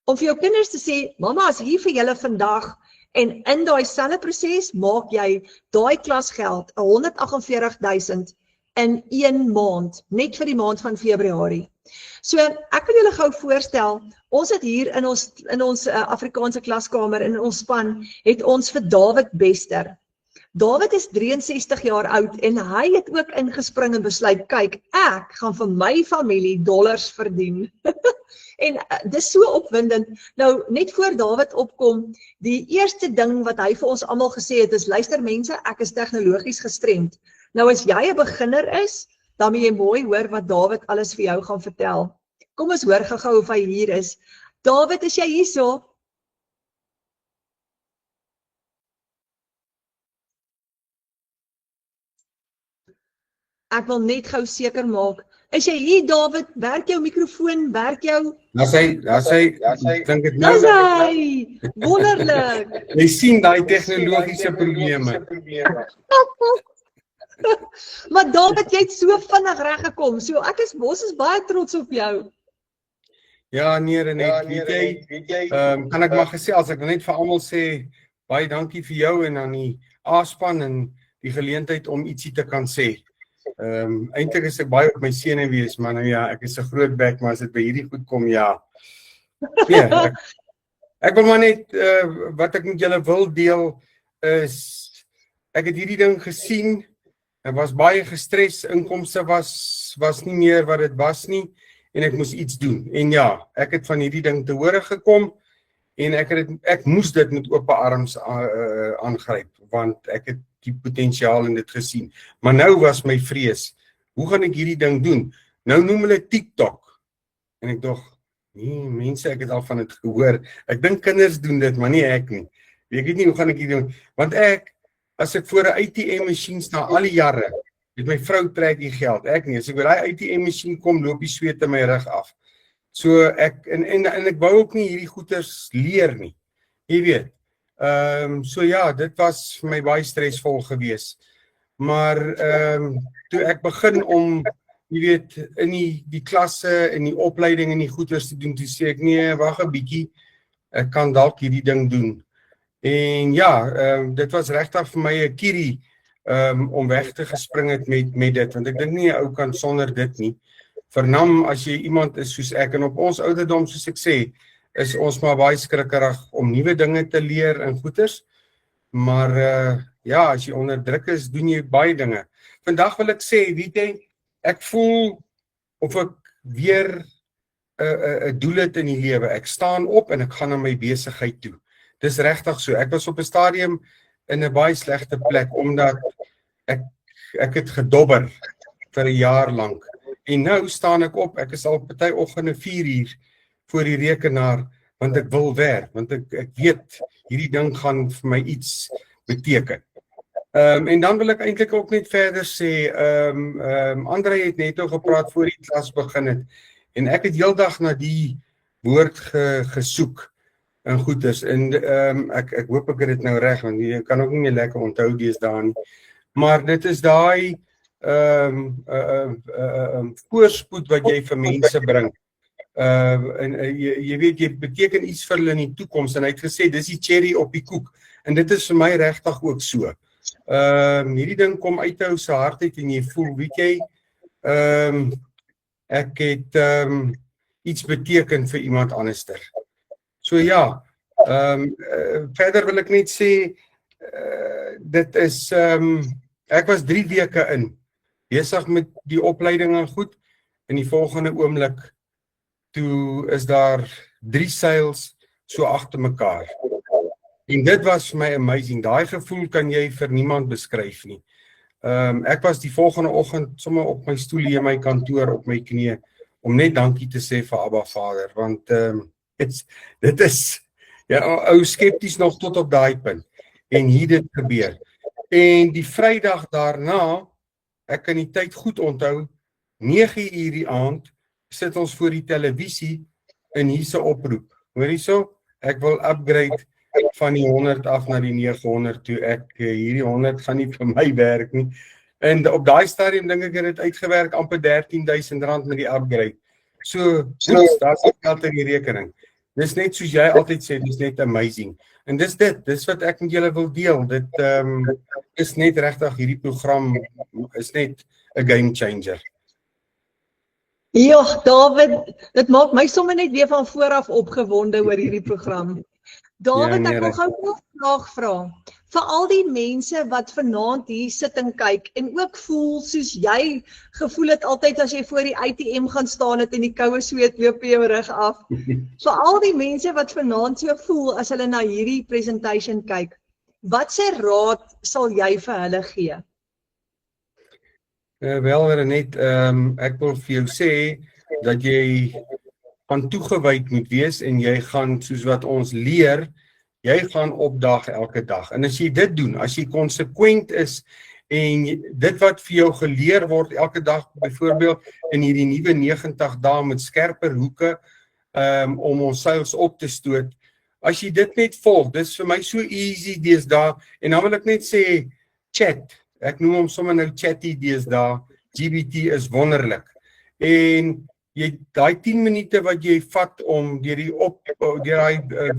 Om vir jou kinders te sê, mamma is hier vir julle vandag en in daai selfe proses maak jy daai klasgeld 148.000 in 1 maand, net vir die maand van Februarie. So ek wil julle gou voorstel, ons het hier in ons Afrikaanse klaskamer in ons span het ons vir David Bester. David is 63 jaar oud en hy het ook ingespring en besluit, kyk, ek gaan vir my familie dollars verdien. En dis so opwindend. Nou, net voor David opkom, die eerste ding wat hy vir ons almal gesê het is, luister mense, ek is tegnologies gestremd. Nou as jy 'n beginner is, dan moet jy mooi hoor wat David alles vir jou gaan vertel. Kom ons hoor gou-gou of hy hier is. David, is jy hierso? Ek wil net gou seker maak. Is jy hier, David? Werk jou mikrofoon, werk jou? As hy, ek dink dit nou. Dis hy! Wonderlik! Jy sien daai tegnologiese probleme. Maar David, jy het so vinnig reggekom. So ons is baie trots op jou. Ja, nee, Renet, weet jy, kan ek maar gesels, ek wil net vir almal sê, baie dankie vir jou en aan die A-span en die geleentheid om ietsie te kan sê. Eintlik is ek baie op my sene wees, maar nou ja, ek is 'n groot bek, maar as dit by hierdie goed kom, ja. Nee, ek wil maar net, wat ek met julle wil deel, is, ek het hierdie ding gesien, ek was baie gestres, inkomste was nie meer wat dit was nie, en ek moes iets doen. En ja, ek het van hierdie ding te hore gekom, en ek moes dit met oop arms aangryp, want ek het die potensiaal in dit gesien. Maar nou was my vrees, hoe gaan ek hierdie ding doen? Nou noem hulle TikTok. En ek dog, nee mense, ek het al van dit gehoor. Ek dink kinders doen dit, maar nie ek nie. Ek weet nie, hoe gaan ek hierdie doen? Want as ek voor 'n ATM-masjien sta al die jare, met my vrou trek die geld, ek nie. As ek by daai ATM-masjien kom, loop die sweet in my rug af. So en ek wou ook nie hierdie goeters leer nie. Jy weet. So ja, dit was vir my baie stresvol gewees. Maar toe ek begin om, jy weet, in die klasse, in die opleiding en die goeters te doen, toe sê ek, nee, wag 'n bietjie, ek kan dalk hierdie ding doen. En ja, dit was regtig vir my 'n kierie om weg te gespring het met dit, want ek dink nie 'n ou kan sonder dit nie. Vernam, as jy iemand is soos ek, en op ons ouderdom, soos ek sê, is ons maar baie skrikkerig om nuwe dinge te leer en goeters, maar ja, as jy onder druk is, doen jy baie dinge. Vandag wil ek sê, weet jy, ek voel of ek weer 'n doel het in die lewe. Ek staan op en ek gaan na my besigheid toe. Dis regtig so. Ek was op 'n stadium in 'n baie slegte plek, omdat ek het gedobber vir 'n jaar lank. En nou staan ek op, ek is al party oggende 4 uur voor die rekenaar, want ek wil werk, want ek weet, hierdie ding gaan vir my iets beteken. En dan wil ek eintlik ook net verder sê, André het net al gepraat voor die klas begin het, en ek het heeldag na die woord gesoek, en goeders, en ek hoop ek het dit nou reg, want jy kan ook nie meer lekker onthou deesdae nie, maar dit is daai voorspoed wat jy vir mense bring. En jy weet, jy beteken iets vir hulle in die toekoms, en hy het gesê, dis die cherry op die koek, en dit is vir my regtig ook so. Hierdie ding kom uit jou se hart uit, en jy voel, weet jy, ek het iets beteken vir iemand anderster. So ja, verder wil ek net sê, dit is, ek was 3 weke in, besig met die opleiding en goed, en die volgende oomblik, toe is daar 3 seils so agter mekaar. En dit was vir my amazing. Daai gevoel kan jy vir niemand beskryf nie. Ek was die volgende oggend sommer op my stoel hier in my kantoor op my knieë om net dankie te sê vir Abba Vader, want dit is ja, ou skepties nog tot op daai punt. En hier dit gebeur. En die Vrydag daarna, ek kan die tyd goed onthou, 9:00 die aand sit ons voor die televisie in hierse oproep. Hoor hierso, ek wil upgrade van die 100 af na die 900 toe. Hierdie 100 gaan nie vir my werk nie. En op daai stadium dink ek het dit uitgewerk amper R13,000 met die upgrade. So daar's geld in die rekening. Dis net soos jy altyd sê, dis net amazing. En dis wat ek met julle wil deel. Dit is net regtig, hierdie program is net 'n game changer. Ja, David, dit maak my sommer net weer van vooraf opgewonde oor hierdie program. David, ek wil gou 'n vraag vra. Vir al die mense wat vanaand hier sit en kyk en ook voel soos jy gevoel het altyd as jy voor die ATM gaan staan het en die koue sweet loop jou rug af. Vir al die mense wat vanaand so voel as hulle na hierdie presentation kyk, wat se raad sal jy vir hulle gee? Wel, Renet, ek wil vir jou sê dat jy gaan toegewyd moet wees en jy gaan, soos wat ons leer, jy gaan opdag elke dag. En as jy dit doen, as jy konsekwent is en dit wat vir jou geleer word elke dag, byvoorbeeld in hierdie nuwe 90 dae met skerper hoeke om ons seils op te stoot, as jy dit net volg, dis vir my so easy deesdae, en dan wil ek net sê, chat, ek noem hom sommer nou chatty deesdae, GBT is wonderlik, en jy daai 10 minute wat jy vat om deur die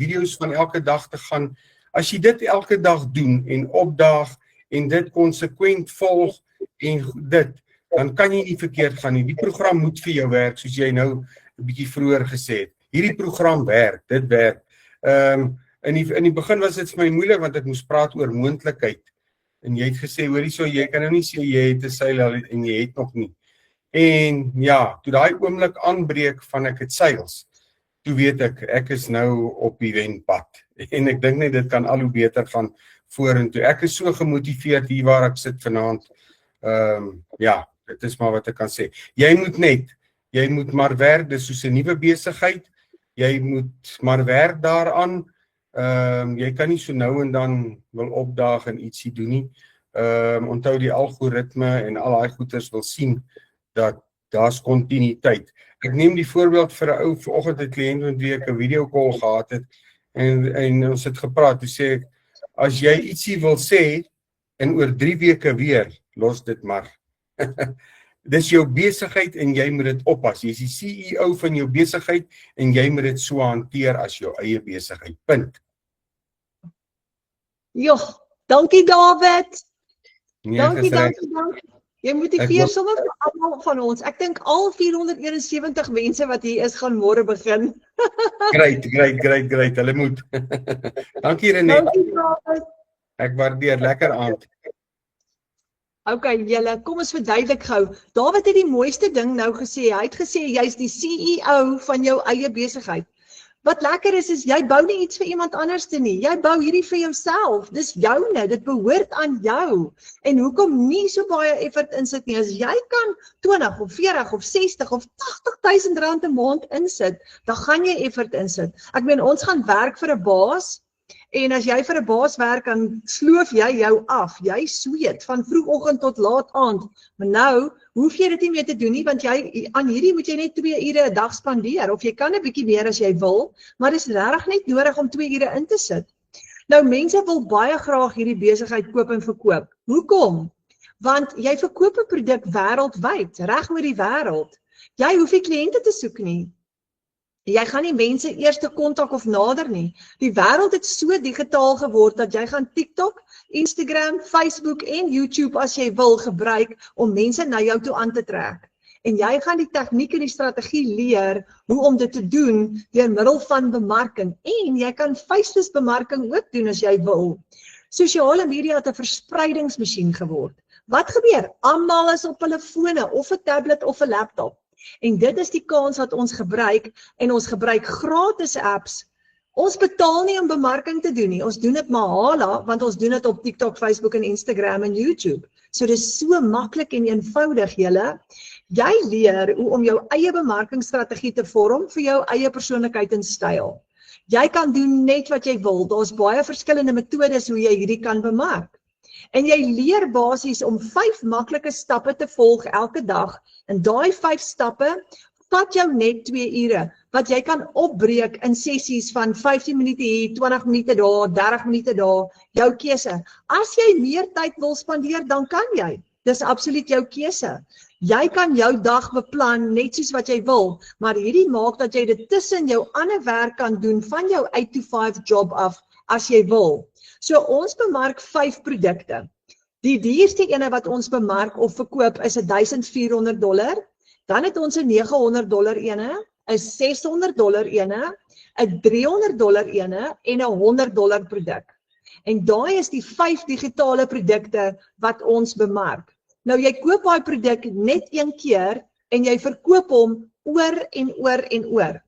video's van elke dag te gaan, as jy dit elke dag doen en opdaag en dit konsekwent volg en dit, dan kan jy nie verkeerd gaan nie. Die program moet vir jou werk, soos jy nou 'n bietjie vroeër gesê het. Hierdie program werk, dit werk. In die begin was dit vir my moeilik want ek moes praat oor moontlikheid. En jy het gesê, hoor hierso, jy kan nou nie sê jy het 'n seil en jy het nog nie. En ja, toe daai oomblik aanbreek van ek het seils, toe weet ek is nou op die wenpad. En ek dink net dit kan al hoe beter gaan vorentoe. Ek is so gemotiveerd hier waar ek sit vanaand. Ja, dit is maar wat ek kan sê. Jy moet maar werk, dis soos 'n nuwe besigheid. Jy moet maar werk daaraan. Jy kan nie so nou en dan wil opdaag en ietsie doen nie. Onthou die algoritme en al daai goeters wil sien dat daar's kontinuïteit. Ek neem die voorbeeld vir 'n ou vanoggend 'n kliënt met wie ek 'n video call gehad het en ons het gepraat. Toe sê ek, as jy ietsie wil sê en oor 3 weke weer, los dit maar. Dis jou besigheid en jy moet dit oppas. Jy is die CEO van jou besigheid en jy moet dit so hanteer as jou eie besigheid. Punt. Ja, dankie David. Nee, dankie. Jy motiveer sommer vir almal van ons. Ek dink al 471 mense wat hier is gaan môre begin. Great. Hulle moet. Dankie Renet. Dankie David. Ek waardeer, lekker aand. Okay, julle, kom ons verduidelik gou. David het die mooiste ding nou gesê. Hy het gesê jy's die CEO van jou eie besigheid. Wat lekker is jy bou nie iets vir iemand anders nie. Jy bou hierdie vir jouself. Dis joune, dit behoort aan jou. En hoekom nie so baie effort insit nie? As jy kan 20 of 40 of 60 of 80.000 rand 'n maand insit, dan gaan jy effort insit. Ek meen, ons gaan werk vir 'n baas. En as jy vir 'n baas werk, dan sloof jy jou af. Jy sweet van vroegoggend tot laat aand. Maar nou hoef jy dit nie meer te doen nie, want aan hierdie moet jy net 2 ure 'n dag spandeer. Of jy kan 'n bietjie meer as jy wil, maar dit is regtig net nodig om 2 ure in te sit. Nou mense wil baie graag hierdie besigheid koop en verkoop. Hoekom? Want jy verkoop 'n produk wêreldwyd, reg oor die wêreld. Jy hoef nie kliënte te soek nie. Jy gaan nie mense eers te kontak of nader nie. Die wêreld het so digitaal geword dat jy gaan TikTok, Instagram, Facebook en YouTube as jy wil gebruik om mense na jou toe aan te trek. En jy gaan die tegniek en die strategie leer hoe om dit te doen deur middel van bemarking. En jy kan face-to-face bemarking ook doen as jy wil. Sosiale media het 'n verspreidingsmasjien geword. Wat gebeur? Almal is op hulle fone of 'n tablet of 'n laptop. En dit is die kans wat ons gebruik, en ons gebruik gratis apps. Ons betaal nie om bemarking te doen nie, ons doen dit maar hala, want ons doen dit op TikTok, Facebook en Instagram en YouTube. So dit is so maklik en eenvoudig julle. Jy leer hoe om jou eie bemarkingsstrategie te vorm vir jou eie persoonlikheid en styl. Jy kan doen net wat jy wil, daar's baie verskillende metodes hoe jy hierdie kan bemark. En jy leer basies om 5 maklike stappe te volg elke dag. En daai 5 stappe vat jou net 2 ure, wat jy kan opbreek in sessies van 15 minute hier, 20 minute daar, 30 minute daar, jou keuse. As jy meer tyd wil spandeer, dan kan jy. Dis absoluut jou keuse. Jy kan jou dag beplan net soos wat jy wil, maar hierdie maak dat jy dit tussen jou ander werk kan doen van jou 8 to 5 job af as jy wil. So ons bemark 5 produkte. Die duurste ene wat ons bemark of verkoop is $1,400. Dan het ons 'n $900 ene, 'n $600 ene, 'n $300 ene en 'n $100 produk. En daai is die 5 digitale produkte wat ons bemark. Nou jy koop daai produk net een keer en jy verkoop hom oor en oor en oor.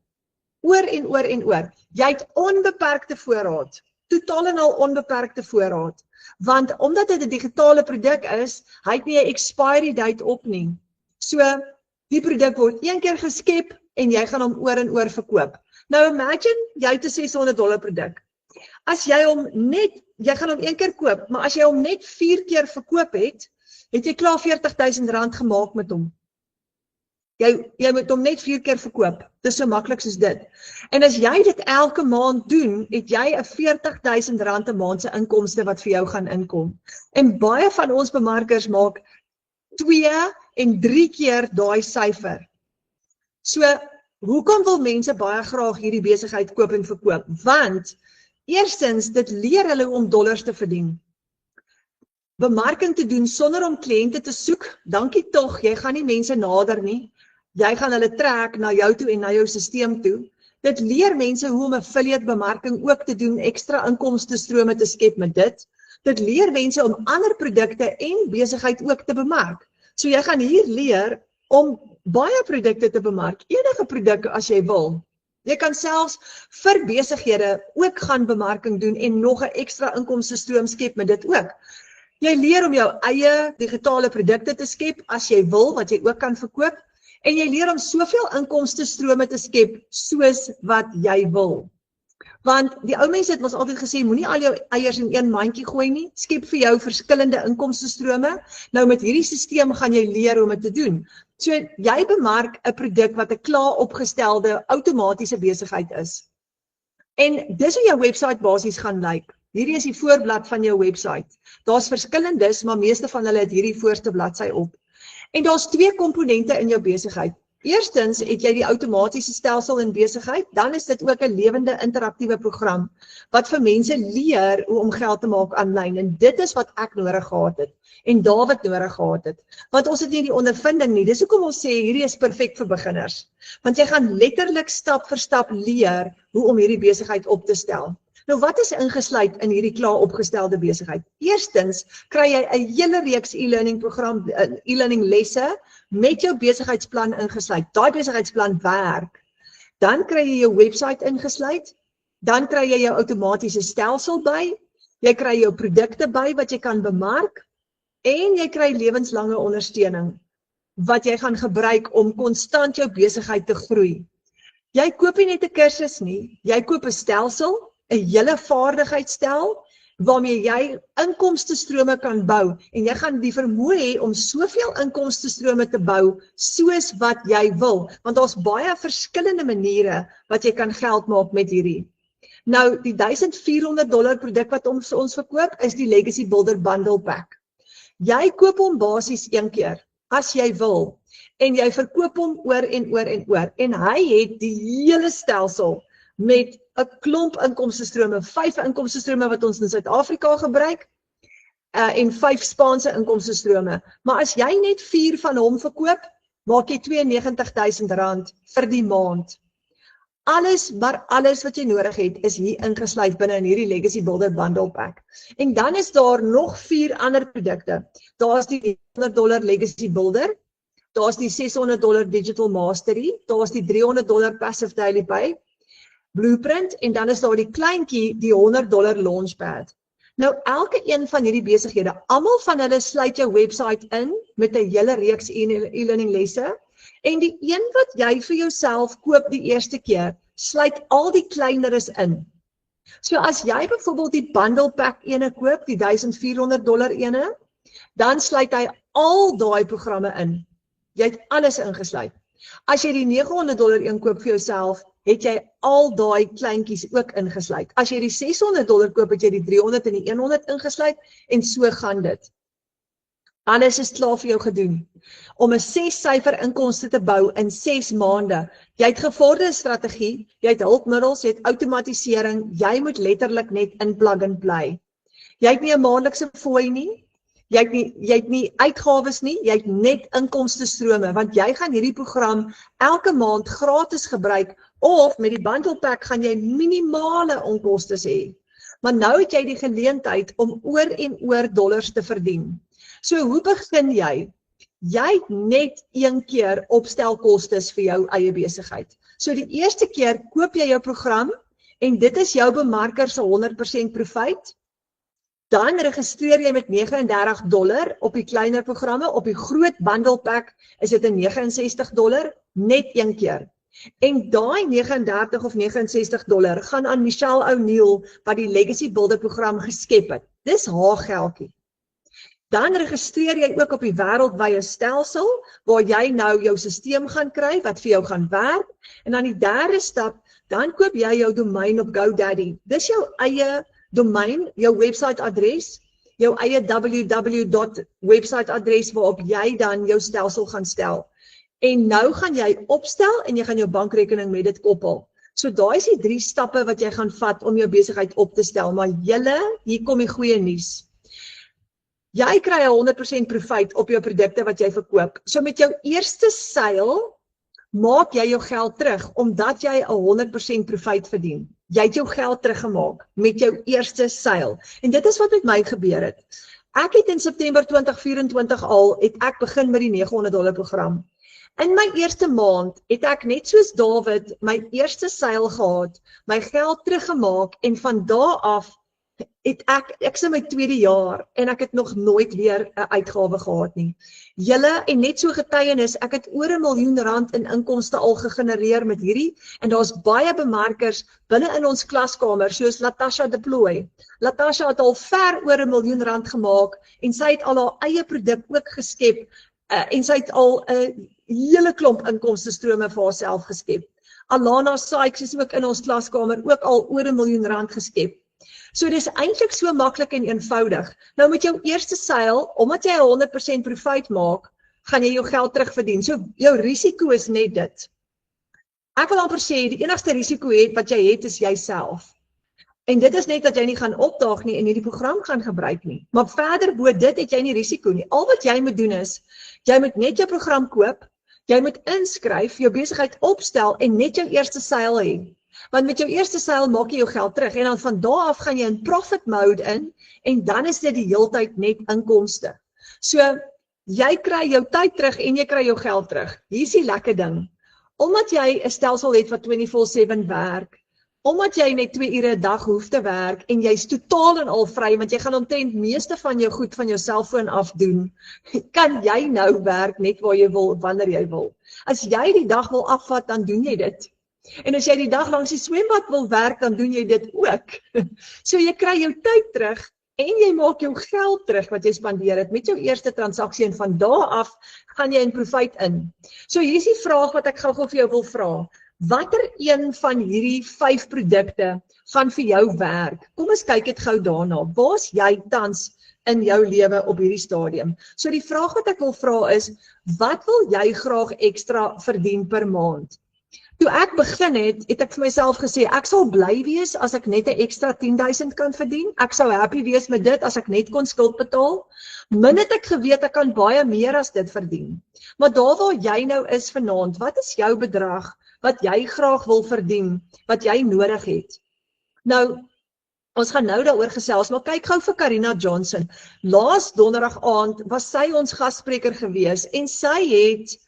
Oor en oor en oor. Jy het onbeperkte voorraad. Totaal en al onbeperkte voorraad. Want omdat dit 'n digitale produk is, hy het nie 'n expiry date op nie. So die produk word een keer geskep en jy gaan hom oor en oor verkoop. Nou imagine jy het 'n $600 produk. As jy gaan hom een keer koop, maar as jy hom net 4 keer verkoop het jy klaar R40,000 gemaak met hom. Jy moet hom net 4 keer verkoop. Dis so maklik soos dit. En as jy dit elke maand doen, het jy 'n R40,000 'n maand se inkomste wat vir jou gaan inkom. En baie van ons bemarkers maak 2 en 3 keer daai syfer. So, hoekom wil mense baie graag hierdie besigheid koop en verkoop? Want, eerstens, dit leer hulle om dollars te verdien. Bemarking te doen sonder om kliënte te soek, dankie tog, jy gaan nie mense nader nie. Jy gaan hulle trek na jou toe en na jou stelsel toe. Dit leer mense hoe om affiliate bemarking ook te doen, ekstra inkomstestrome te skep met dit. Dit leer mense om ander produkte en besigheid ook te bemark. So jy gaan hier leer om baie produkte te bemark, enige produkte as jy wil. Jy kan selfs vir besighede ook gaan bemarking doen en nog 'n ekstra inkomstestroom skep met dit ook. Jy leer om jou eie digitale produkte te skep as jy wil, wat jy ook kan verkoop. En jy leer om soveel inkomstestrome te skep soos wat jy wil. Want die ou mense het ons altyd gesê, moenie al jou eiers in een mandjie gooi nie, skep vir jou verskillende inkomstestrome. Nou met hierdie stelsel gaan jy leer om dit te doen. So jy bemark 'n produk wat 'n klaar opgestelde outomatiese besigheid is. En dis hoe jou webwerf basies gaan lyk. Hierdie is die voorblad van jou webwerf. Daar's verskillendes, maar meeste van hulle het hierdie voorste bladsy op. En daar's 2 komponente in jou besigheid. Eerstens het jy die outomatiese stelsel in besigheid, dan is dit ook 'n lewende interaktiewe program wat vir mense leer hoe om geld te maak aanlyn. En dit is wat ek nodig gehad het en David nodig gehad het. Want ons het nie die ondervinding nie. Dis hoekom ons sê hierdie is perfek vir beginners. Want jy gaan letterlik stap vir stap leer hoe om hierdie besigheid op te stel. Nou wat is ingesluit in hierdie klaar opgestelde besigheid? Eerstens kry jy 'n hele reeks e-learning program, e-learning lesse met jou besigheidsplan ingesluit. Daai besigheidsplan werk. Dan kry jy jou webwerf ingesluit, dan kry jy jou outomatiese stelsel by, jy kry jou produkte by wat jy kan bemark en jy kry lewenslange ondersteuning wat jy gaan gebruik om konstant jou besigheid te groei. Jy koop nie net 'n kursus nie, jy koop 'n stelsel, 'n hele vaardigheidsstel waarmee jy inkomstestrome kan bou en jy gaan die vermoë hê om soveel inkomstestrome te bou soos wat jy wil, want daar's baie verskillende maniere wat jy kan geld maak met hierdie. Nou die $1,400 produk wat ons verkoop is die Legacy Builder Bundle Pack. Jy koop hom basies een keer as jy wil en jy verkoop hom oor en oor en oor en hy het die hele stelsel met 'n klomp inkomstestrome, 5 inkomstestrome wat ons in Suid-Afrika gebruik en 5 Spaanse inkomstestrome. Maar as jy net 4 van hom verkoop, maak jy R92,000 vir die maand. Maar alles wat jy nodig het is hier ingesluit binne in hierdie Legacy Builder Bundle Pack. En dan is daar nog 4 ander produkte. Daar's die $100 Legacy Builder, daar's die $600 Digital Mastery, daar's die $300 Passive Daily Pay, Blueprint en dan is daar die kleintjie, die $100 Launchpad. Nou elke een van hierdie besighede, almal van hulle sluit jou webwerf in met 'n hele reeks e-learning lesse en die een wat jy vir jouself koop die eerste keer, sluit al die kleineres in. So as jy byvoorbeeld die bundle pack ene koop, die $1400 ene, dan sluit hy al daai programme in. Jy het alles ingesluit. As jy die $900 een koop vir jouself, het jy al daai kleintjies ook ingesluit. As jy die $600 koop, het jy die 300 en die 100 ingesluit en so gaan dit. Alles is klaar vir jou gedoen. Om 'n 6-syfer inkomste te bou in 6 maande. Jy het gevorderde strategie, jy het hulpmiddels, jy het outomatisering, jy moet letterlik net in plug and play. Jy het nie 'n maandelikse fooi nie, jy het nie uitgawes nie, jy het net inkomstestrome, want jy gaan hierdie program elke maand gratis gebruik, of met die bundle pack gaan jy minimale onkoste hê. Maar nou het jy die geleentheid om oor en oor dollars te verdien. So hoe begin jy? Jy het net een keer opstelkostes vir jou eie besigheid. So die eerste keer koop jy jou program en dit is jou bemarker se 100% profijt. Dan registreer jy met $39 op die kleiner programme, op die groot bundle pack is dit $69, net een keer. En daai $39 of $69 gaan aan Michelle O'Neill wat die Legacy Builder program geskep het. Dis haar geldjie. Dan registreer jy ook op die wêreldwye stelsel waar jy nou jou stelsel gaan kry wat vir jou gaan werk. En dan die derde stap, dan koop jy jou domein op GoDaddy. Dis jou eie domein, jou website adres, jou eie www.website adres waarop jy dan jou stelsel gaan stel. En nou gaan jy opstel en jy gaan jou bankrekening met dit koppel. So daai is die 3 stappe wat jy gaan vat om jou besigheid op te stel. Maar hier kom die goeie nuus. Jy kry 100% profijt op jou produkte wat jy verkoop. So met jou eerste seil maak jy jou geld terug omdat jy 100% profijt verdien. Jy het jou geld teruggemaak met jou eerste seil. En dit is wat met my gebeur het. Ek het in September 2024 het ek begin met die $900 program. In my eerste maand het ek net soos David my eerste seil gehad, my geld teruggemaak en van daar af het ek is in my 2de jaar en ek het nog nooit weer 'n uitgawe gehad nie. Julle en net so getuienis, ek het oor R1 miljoen in inkomste al gegenereer met hierdie en daar's baie bemarkers binne in ons klaskamer soos Latasha Deploy. Latasha het al ver oor R1 miljoen gemaak en sy het al haar eie produk ook geskep en sy het al 'n hele klomp inkomstestrome vir haarself geskep. Alana Sykes is ook in ons klaskamer ook al oor R1 miljoen geskep. So dis eintlik so maklik en eenvoudig. Nou met jou eerste seil, omdat jy 100% profijt maak, gaan jy jou geld terugverdien. So jou risiko is net dit. Ek wil amper sê, die enigste risiko wat jy het is jouself. En dit is net dat jy nie gaan opdaag nie en nie die program gaan gebruik nie. Maar verder bo dit het jy nie risiko nie. Al wat jy moet doen is, jy moet net jou program koop, jy moet inskryf, jou besigheid opstel en net jou eerste seil hê. Want met jou eerste seil maak jy jou geld terug en dan van daar af gaan jy in profit mode in en dan is dit die heeltyd net inkomste. So, jy kry jou tyd terug en jy kry jou geld terug. Hier is die lekker ding. Omdat jy 'n stelsel het wat 24/7 werk, omdat jy net 2 ure 'n dag hoef te werk en jy's totaal en al vry, want jy gaan omtrent meeste van jou goed van jou selfoon af doen, kan jy nou werk net waar jy wil, wanneer jy wil. As jy die dag wil afvat, dan doen jy dit. En as jy die dag langs die swembad wil werk, dan doen jy dit ook. So jy kry jou tyd terug en jy maak jou geld terug wat jy spandeer het met jou eerste transaksie en van daar af gaan jy in profijt in. So hier is die vraag wat ek gou vir jou wil vra. Watter een van hierdie 5 produkte gaan vir jou werk? Kom ons kyk dit gou daarna. Waar's jy tans in jou lewe op hierdie stadium? So die vraag wat ek wil vra is, wat wil jy graag ekstra verdien per maand? Toe ek begin het ek vir myself gesê, ek sal bly wees as ek net 'n ekstra 10,000 kan verdien. Ek sou happy wees met dit as ek net kon skuld betaal. Min het ek geweet ek kan baie meer as dit verdien. Maar daar waar jy nou is vanaand, wat is jou bedrag wat jy graag wil verdien, wat jy nodig het? Nou, ons gaan nou daaroor gesels, maar kyk gou vir Karina Johnson. Laas donderdag aand was sy ons gasspreker gewees en sy het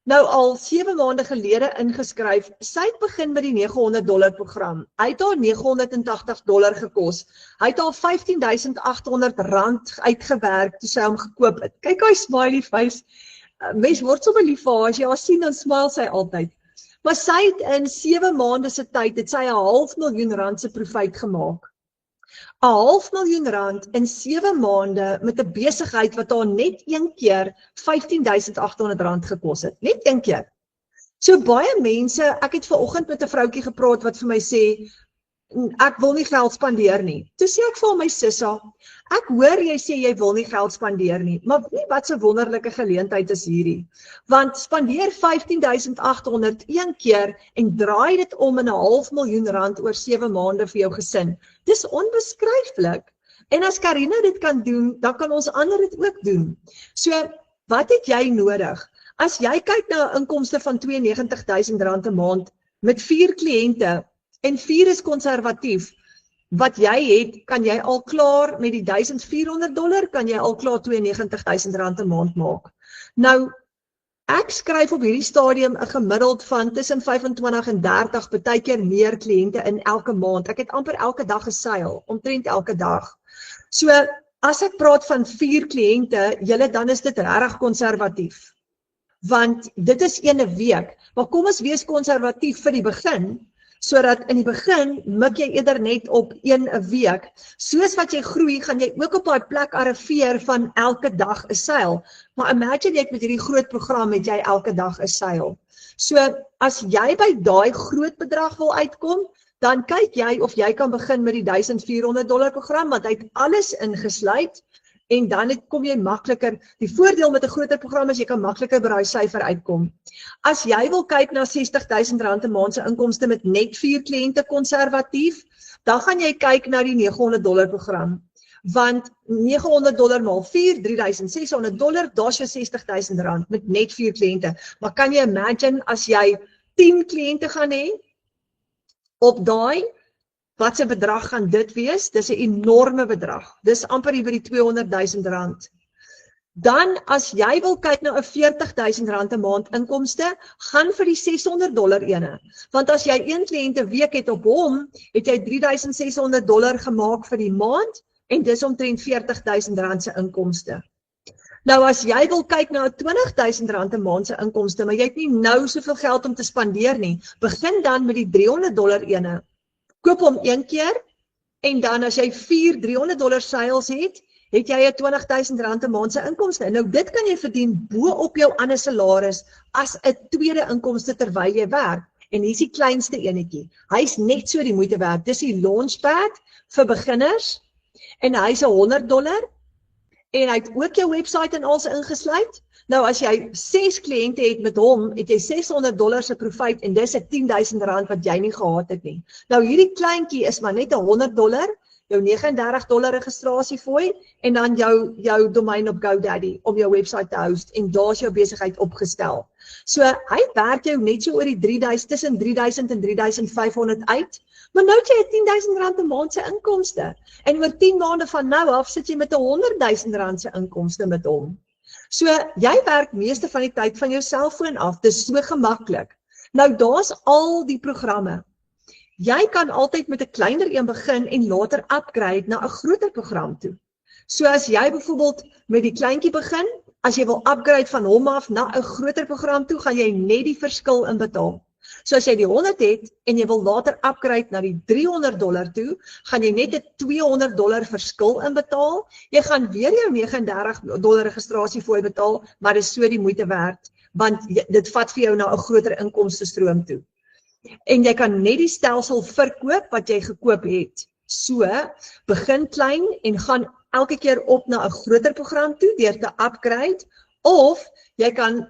nou al 7 maande gelede ingeskryf. Sy het begin met die $900 program. Hy het haar $980 gekos. Hy het al R15,800 uitgewerk toe sy hom gekoop het. Kyk hy smiley face. Mens word sommer lief vir haar, as jy haar sien dan smile sy altyd. Maar sy het in 7 maande se tyd het sy 'n R500.000 se profiet gemaak. R500.000 in 7 maande met 'n besigheid wat haar net een keer R15.800 gekos het. Net een keer. So baie mense, ek het vanoggend met 'n vroutjie gepraat wat vir my sê, ek wil nie geld spandeer nie. Toe sê ek vir my sissa, ek hoor jy sê jy wil nie geld spandeer nie, maar nie wat so wonderlike geleentheid is hierdie. Want spandeer R15.800 een keer en draai dit om in R500.000 oor 7 maande vir jou gesin. Dis onbeskryflik. En as Karina dit kan doen, dan kan ons ander dit ook doen. So, wat het jy nodig? As jy kyk na 'n inkomste van R92.000 'n maand met 4 kliënte en 4 is konservatief, wat jy het, kan jy al klaar met die $1,400, kan jy al klaar R92.000 'n maand maak. Nou, ek skryf op hierdie stadium 'n gemiddeld van tussen 25 en 30, partykeer meer kliënte in elke maand. Ek het amper elke dag geseil, omtrent elke dag. So, as ek praat van 4 kliënte, julle dan is dit regtig konservatief. Want dit is 1 week, maar kom ons wees konservatief vir die begin, sodat in die begin mik jy eerder net op 1 'n week. Soos wat jy groei, gaan jy ook op daai plek arriveer van elke dag 'n seil. Maar imagine jy met hierdie groot program het jy elke dag 'n seil. So as jy by daai groot bedrag wil uitkom, dan kyk jy of jy kan begin met die $1,400 program, want hy het alles ingesluit. En dan kom jy makliker, die voordeel met 'n groter program is jy kan makliker by daai syfer uitkom. As jy wil kyk na R60.000 'n maand se inkomste met net 4 kliënte konservatief, dan gaan jy kyk na die $900 program. Want $900 maal 4, $3,600, daar's jou R60.000 met net 4 kliënte. Maar kan jy imagine as jy 10 kliënte gaan hê op daai, wat se bedrag gaan dit wees? Dis 'n enorme bedrag. Dis amper hier by die R200.000. Dan as jy wil kyk na 'n R40.000 'n maand inkomste, gaan vir die $600 ene. Want as jy 1 kliënt 'n week het op hom, het jy $3,600 gemaak vir die maand en dis omtrent R40.000 se inkomste. Nou as jy wil kyk na 'n R20.000 'n maand se inkomste, maar jy het nie nou soveel geld om te spandeer nie, begin dan met die $300 ene. Koop hom 1 keer en dan as jy 4 $300 sales het, het jy 'n R20.000 'n maand se inkomste. Nou dit kan jy verdien bo op jou ander salaris as 'n tweede inkomste terwyl jy werk. En hier is die kleinste enetjie. Hy's net so die moeite werd. Dis die Launchpad vir beginners en hy's $100 en hy het ook jou website en alles ingesluit. Nou as jy 6 kliënte het met hom, het jy $600 se profiet en dis 'n R10.000 wat jy nie gehad het nie. Nou hierdie kleintjie is maar net $100, jou $39 registrasiefooi en dan jou domein op GoDaddy om jou website te host en daar's jou besigheid opgestel. So hy werk jou net so oor die 3,000 tussen 3,000 en 3,500 uit. Maar nou het jy R10.000 'n maand se inkomste. En oor 10 maande van nou af sit jy met R100.000 se inkomste met hom. So jy werk meeste van die tyd van jou selfoon af. Dis so gemaklik. Nou daar's al die programme. Jy kan altyd met 'n kleiner een begin en later upgrade na 'n groter program toe. So as jy byvoorbeeld met die kleintjie begin, as jy wil upgrade van hom af na 'n groter program toe, gaan jy net die verskil inbetaal. So as jy die 100 het en jy wil later upgrade na die $300 toe, gaan jy net 'n $200 verskil inbetaal. Jy gaan weer jou $39 registrasiefooi betaal, maar dis so die moeite werd, want dit vat vir jou na 'n groter inkomstestroom toe. En jy kan net die stelsel verkoop wat jy gekoop het. So, begin klein en gaan elke keer op na 'n groter program toe deur te upgrade, of jy kan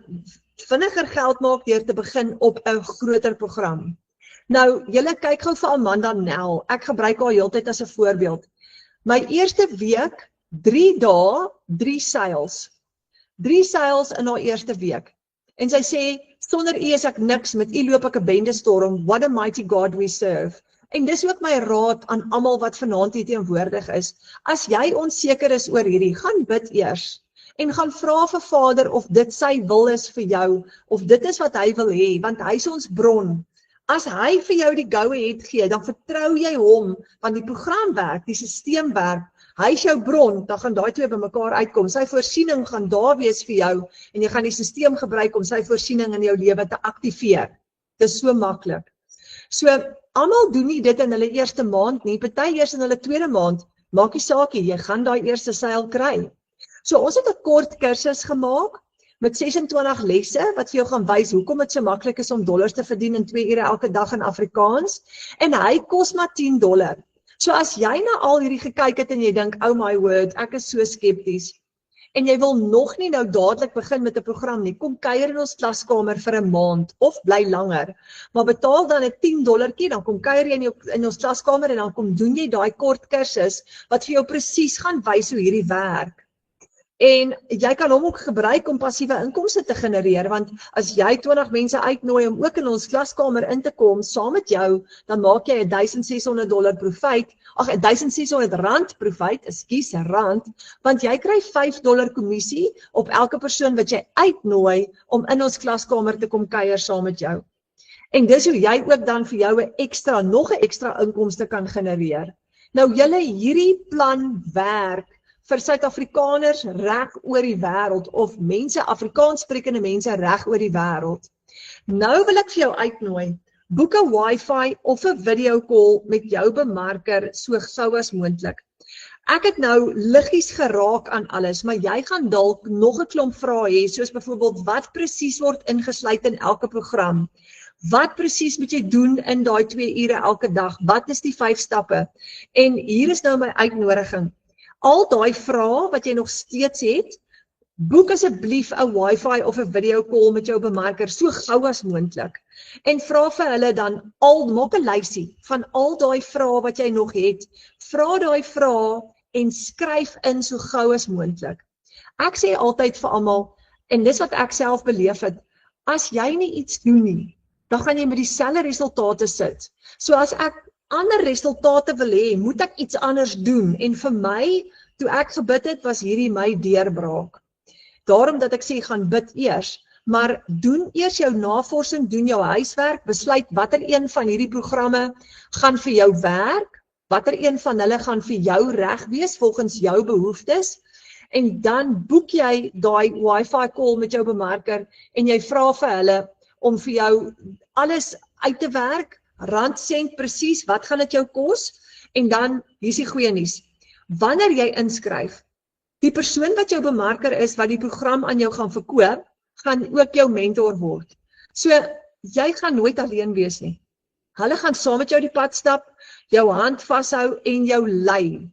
vinniger geld maak deur te begin op 'n groter program. Nou, julle kyk gou vir Amanda Nel. Ek gebruik haar heeltyd as 'n voorbeeld. My eerste week, 3 dae, 3 sales. 3 sales in haar eerste week. En sy sê, sonder u is ek niks, met u loop ek 'n bendestorm, what a mighty God we serve. En dis ook my raad aan almal wat vanaand hier teenwoordig is. As jy onseker is oor hierdie, gaan bid eers. En gaan vra vir Vader of dit sy wil is vir jou, of dit is wat hy wil hê, want hy is ons bron. As hy vir jou die go-ahead gee, dan vertrou jy hom, want die program werk, die stelsel werk, hy is jou bron, dan gaan daai twee by mekaar uitkom. Sy voorsiening gaan daar wees vir jou, en jy gaan die stelsel gebruik om sy voorsiening in jou lewe te aktiveer. Dis so maklik. So, almal doen nie dit in hulle eerste maand nie, party eers in hulle tweede maand, maak nie saak nie, jy gaan daai eerste seil kry. So, ons het 'n kort kursus gemaak, met 26 lesse, wat vir jou gaan wys hoekom dit so maklik is om dollars te verdien in 2 ure elke dag in Afrikaans, en hy kos maar $10. So as jy na al hierdie gekyk het en jy dink, oh my word, ek is so skepties, en jy wil nog nie nou dadelik begin met 'n program nie, kom kuier in ons klaskamer vir 'n maand, of bly langer, maar betaal dan 'n $10, dan kom kuier jy in ons klaskamer, en dan kom doen jy daai kort kursus, wat vir jou presies gaan wys hoe hierdie werk. En jy kan hom ook gebruik om passiewe inkomste te genereer, want as jy 20 mense uitnooi om ook in ons klaskamer in te kom, saam met jou, dan maak jy $1,600 profijt, R1,600 profijt, rand, want jy kry $5 kommissie op elke persoon wat jy uitnooi om in ons klaskamer te kom kuier saam met jou. En dis hoe jy ook dan vir jou nog 'n ekstra inkomste kan genereer. Nou julle, hierdie plan werk vir Suid-Afrikaners reg oor die wêreld, of Afrikaans sprekende mense reg oor die wêreld. Nou wil ek vir jou uitnooi, boek 'n Wi-Fi of 'n video call met jou bemarker so gou as moontlik. Ek het nou liggies geraak aan alles, maar jy gaan dalk nog 'n klomp vrae hê, soos byvoorbeeld, wat presies word ingesluit in elke program? Wat presies moet jy doen in daai 2 ure elke dag? Wat is die 5 stappe? En hier is nou my uitnodiging. Al daai vrae wat jy nog steeds het, boek asseblief 'n Wi-Fi of 'n video call met jou bemarker so gou as moontlik. En vra vir hulle dan maak 'n lysie van al daai vrae wat jy nog het. Vra daai vrae en skryf in so gou as moontlik. Ek sê altyd vir almal, en dis wat ek self beleef het, as jy nie iets doen nie, dan gaan jy met dieselfde resultate sit. So as ek ander resultate wil hê, moet ek iets anders doen, en vir my, toe ek gebid het, was hierdie my deurbraak. Daarom dat ek sê, gaan bid eers, maar doen eers jou navorsing, doen jou huiswerk, besluit watter een van hierdie programme gaan vir jou werk, watter een van hulle gaan vir jou reg wees, volgens jou behoeftes, en dan boek jy daai Wi-Fi call met jou bemarker, en jy vra vir hulle om vir jou alles uit te werk, rand, sent presies, wat gaan dit jou kos? En dan, hier is die goeie nuus. Wanneer jy inskryf, die persoon wat jou bemarker is, wat die program aan jou gaan verkoop, gaan ook jou mentor word. So, jy gaan nooit alleen wees nie. Hulle gaan saam met jou die pad stap, jou hand vashou en jou lei.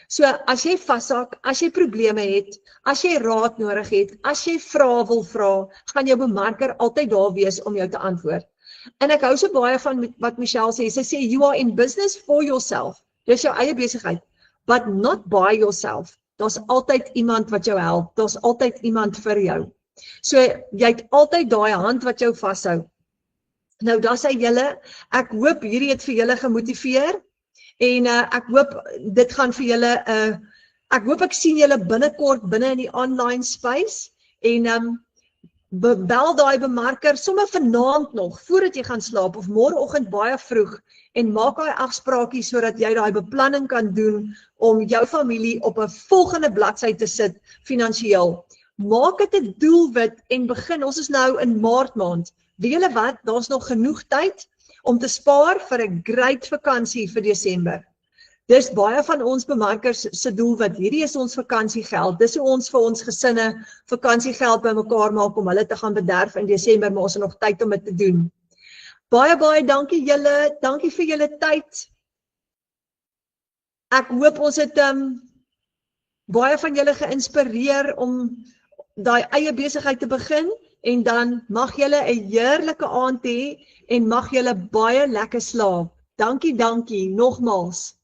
So, as jy vashak, as jy probleme het, as jy raad nodig het, as jy vrae wil vra, gaan jou bemarker altyd daar wees om jou te antwoord. En ek hou so baie van wat Michelle sê, sy sê, you are in business for yourself. Dis jou eie besigheid, but not by yourself. Daar's altyd iemand wat jou help, daar's altyd iemand vir jou. So, jy het altyd daai hand wat jou vashou. Nou, daar sê julle, ek hoop hierdie het vir julle gemotiveer, en ek hoop dit gaan vir julle, ek hoop ek sien julle binnekort binne in die online space, en bel daai bemarker sommer vanaand nog, voordat jy gaan slaap, of môreoggend baie vroeg, en maak daai afspraakie sodat jy daai beplanning kan doen om jou familie op 'n volgende bladsy te sit finansiëel. Maak dit 'n doelwit en begin. Ons is nou in Maart maand. Weet julle wat? Daar's nog genoeg tyd om te spaar vir 'n great vakansie vir Desember. Dis baie van ons bemarkers se doelwit. Hierdie is ons vakansiegeld. Dis hoe ons vir ons gesinne vakansiegeld bymekaar maak om hulle te gaan bederf in Desember, maar ons het nog tyd om dit te doen. Baie dankie julle. Dankie vir julle tyd. Ek hoop ons het baie van julle geïnspireer om daai eie besigheid te begin, en dan mag julle 'n heerlike aand hê en mag julle baie lekker slaap. Dankie, nogmaals.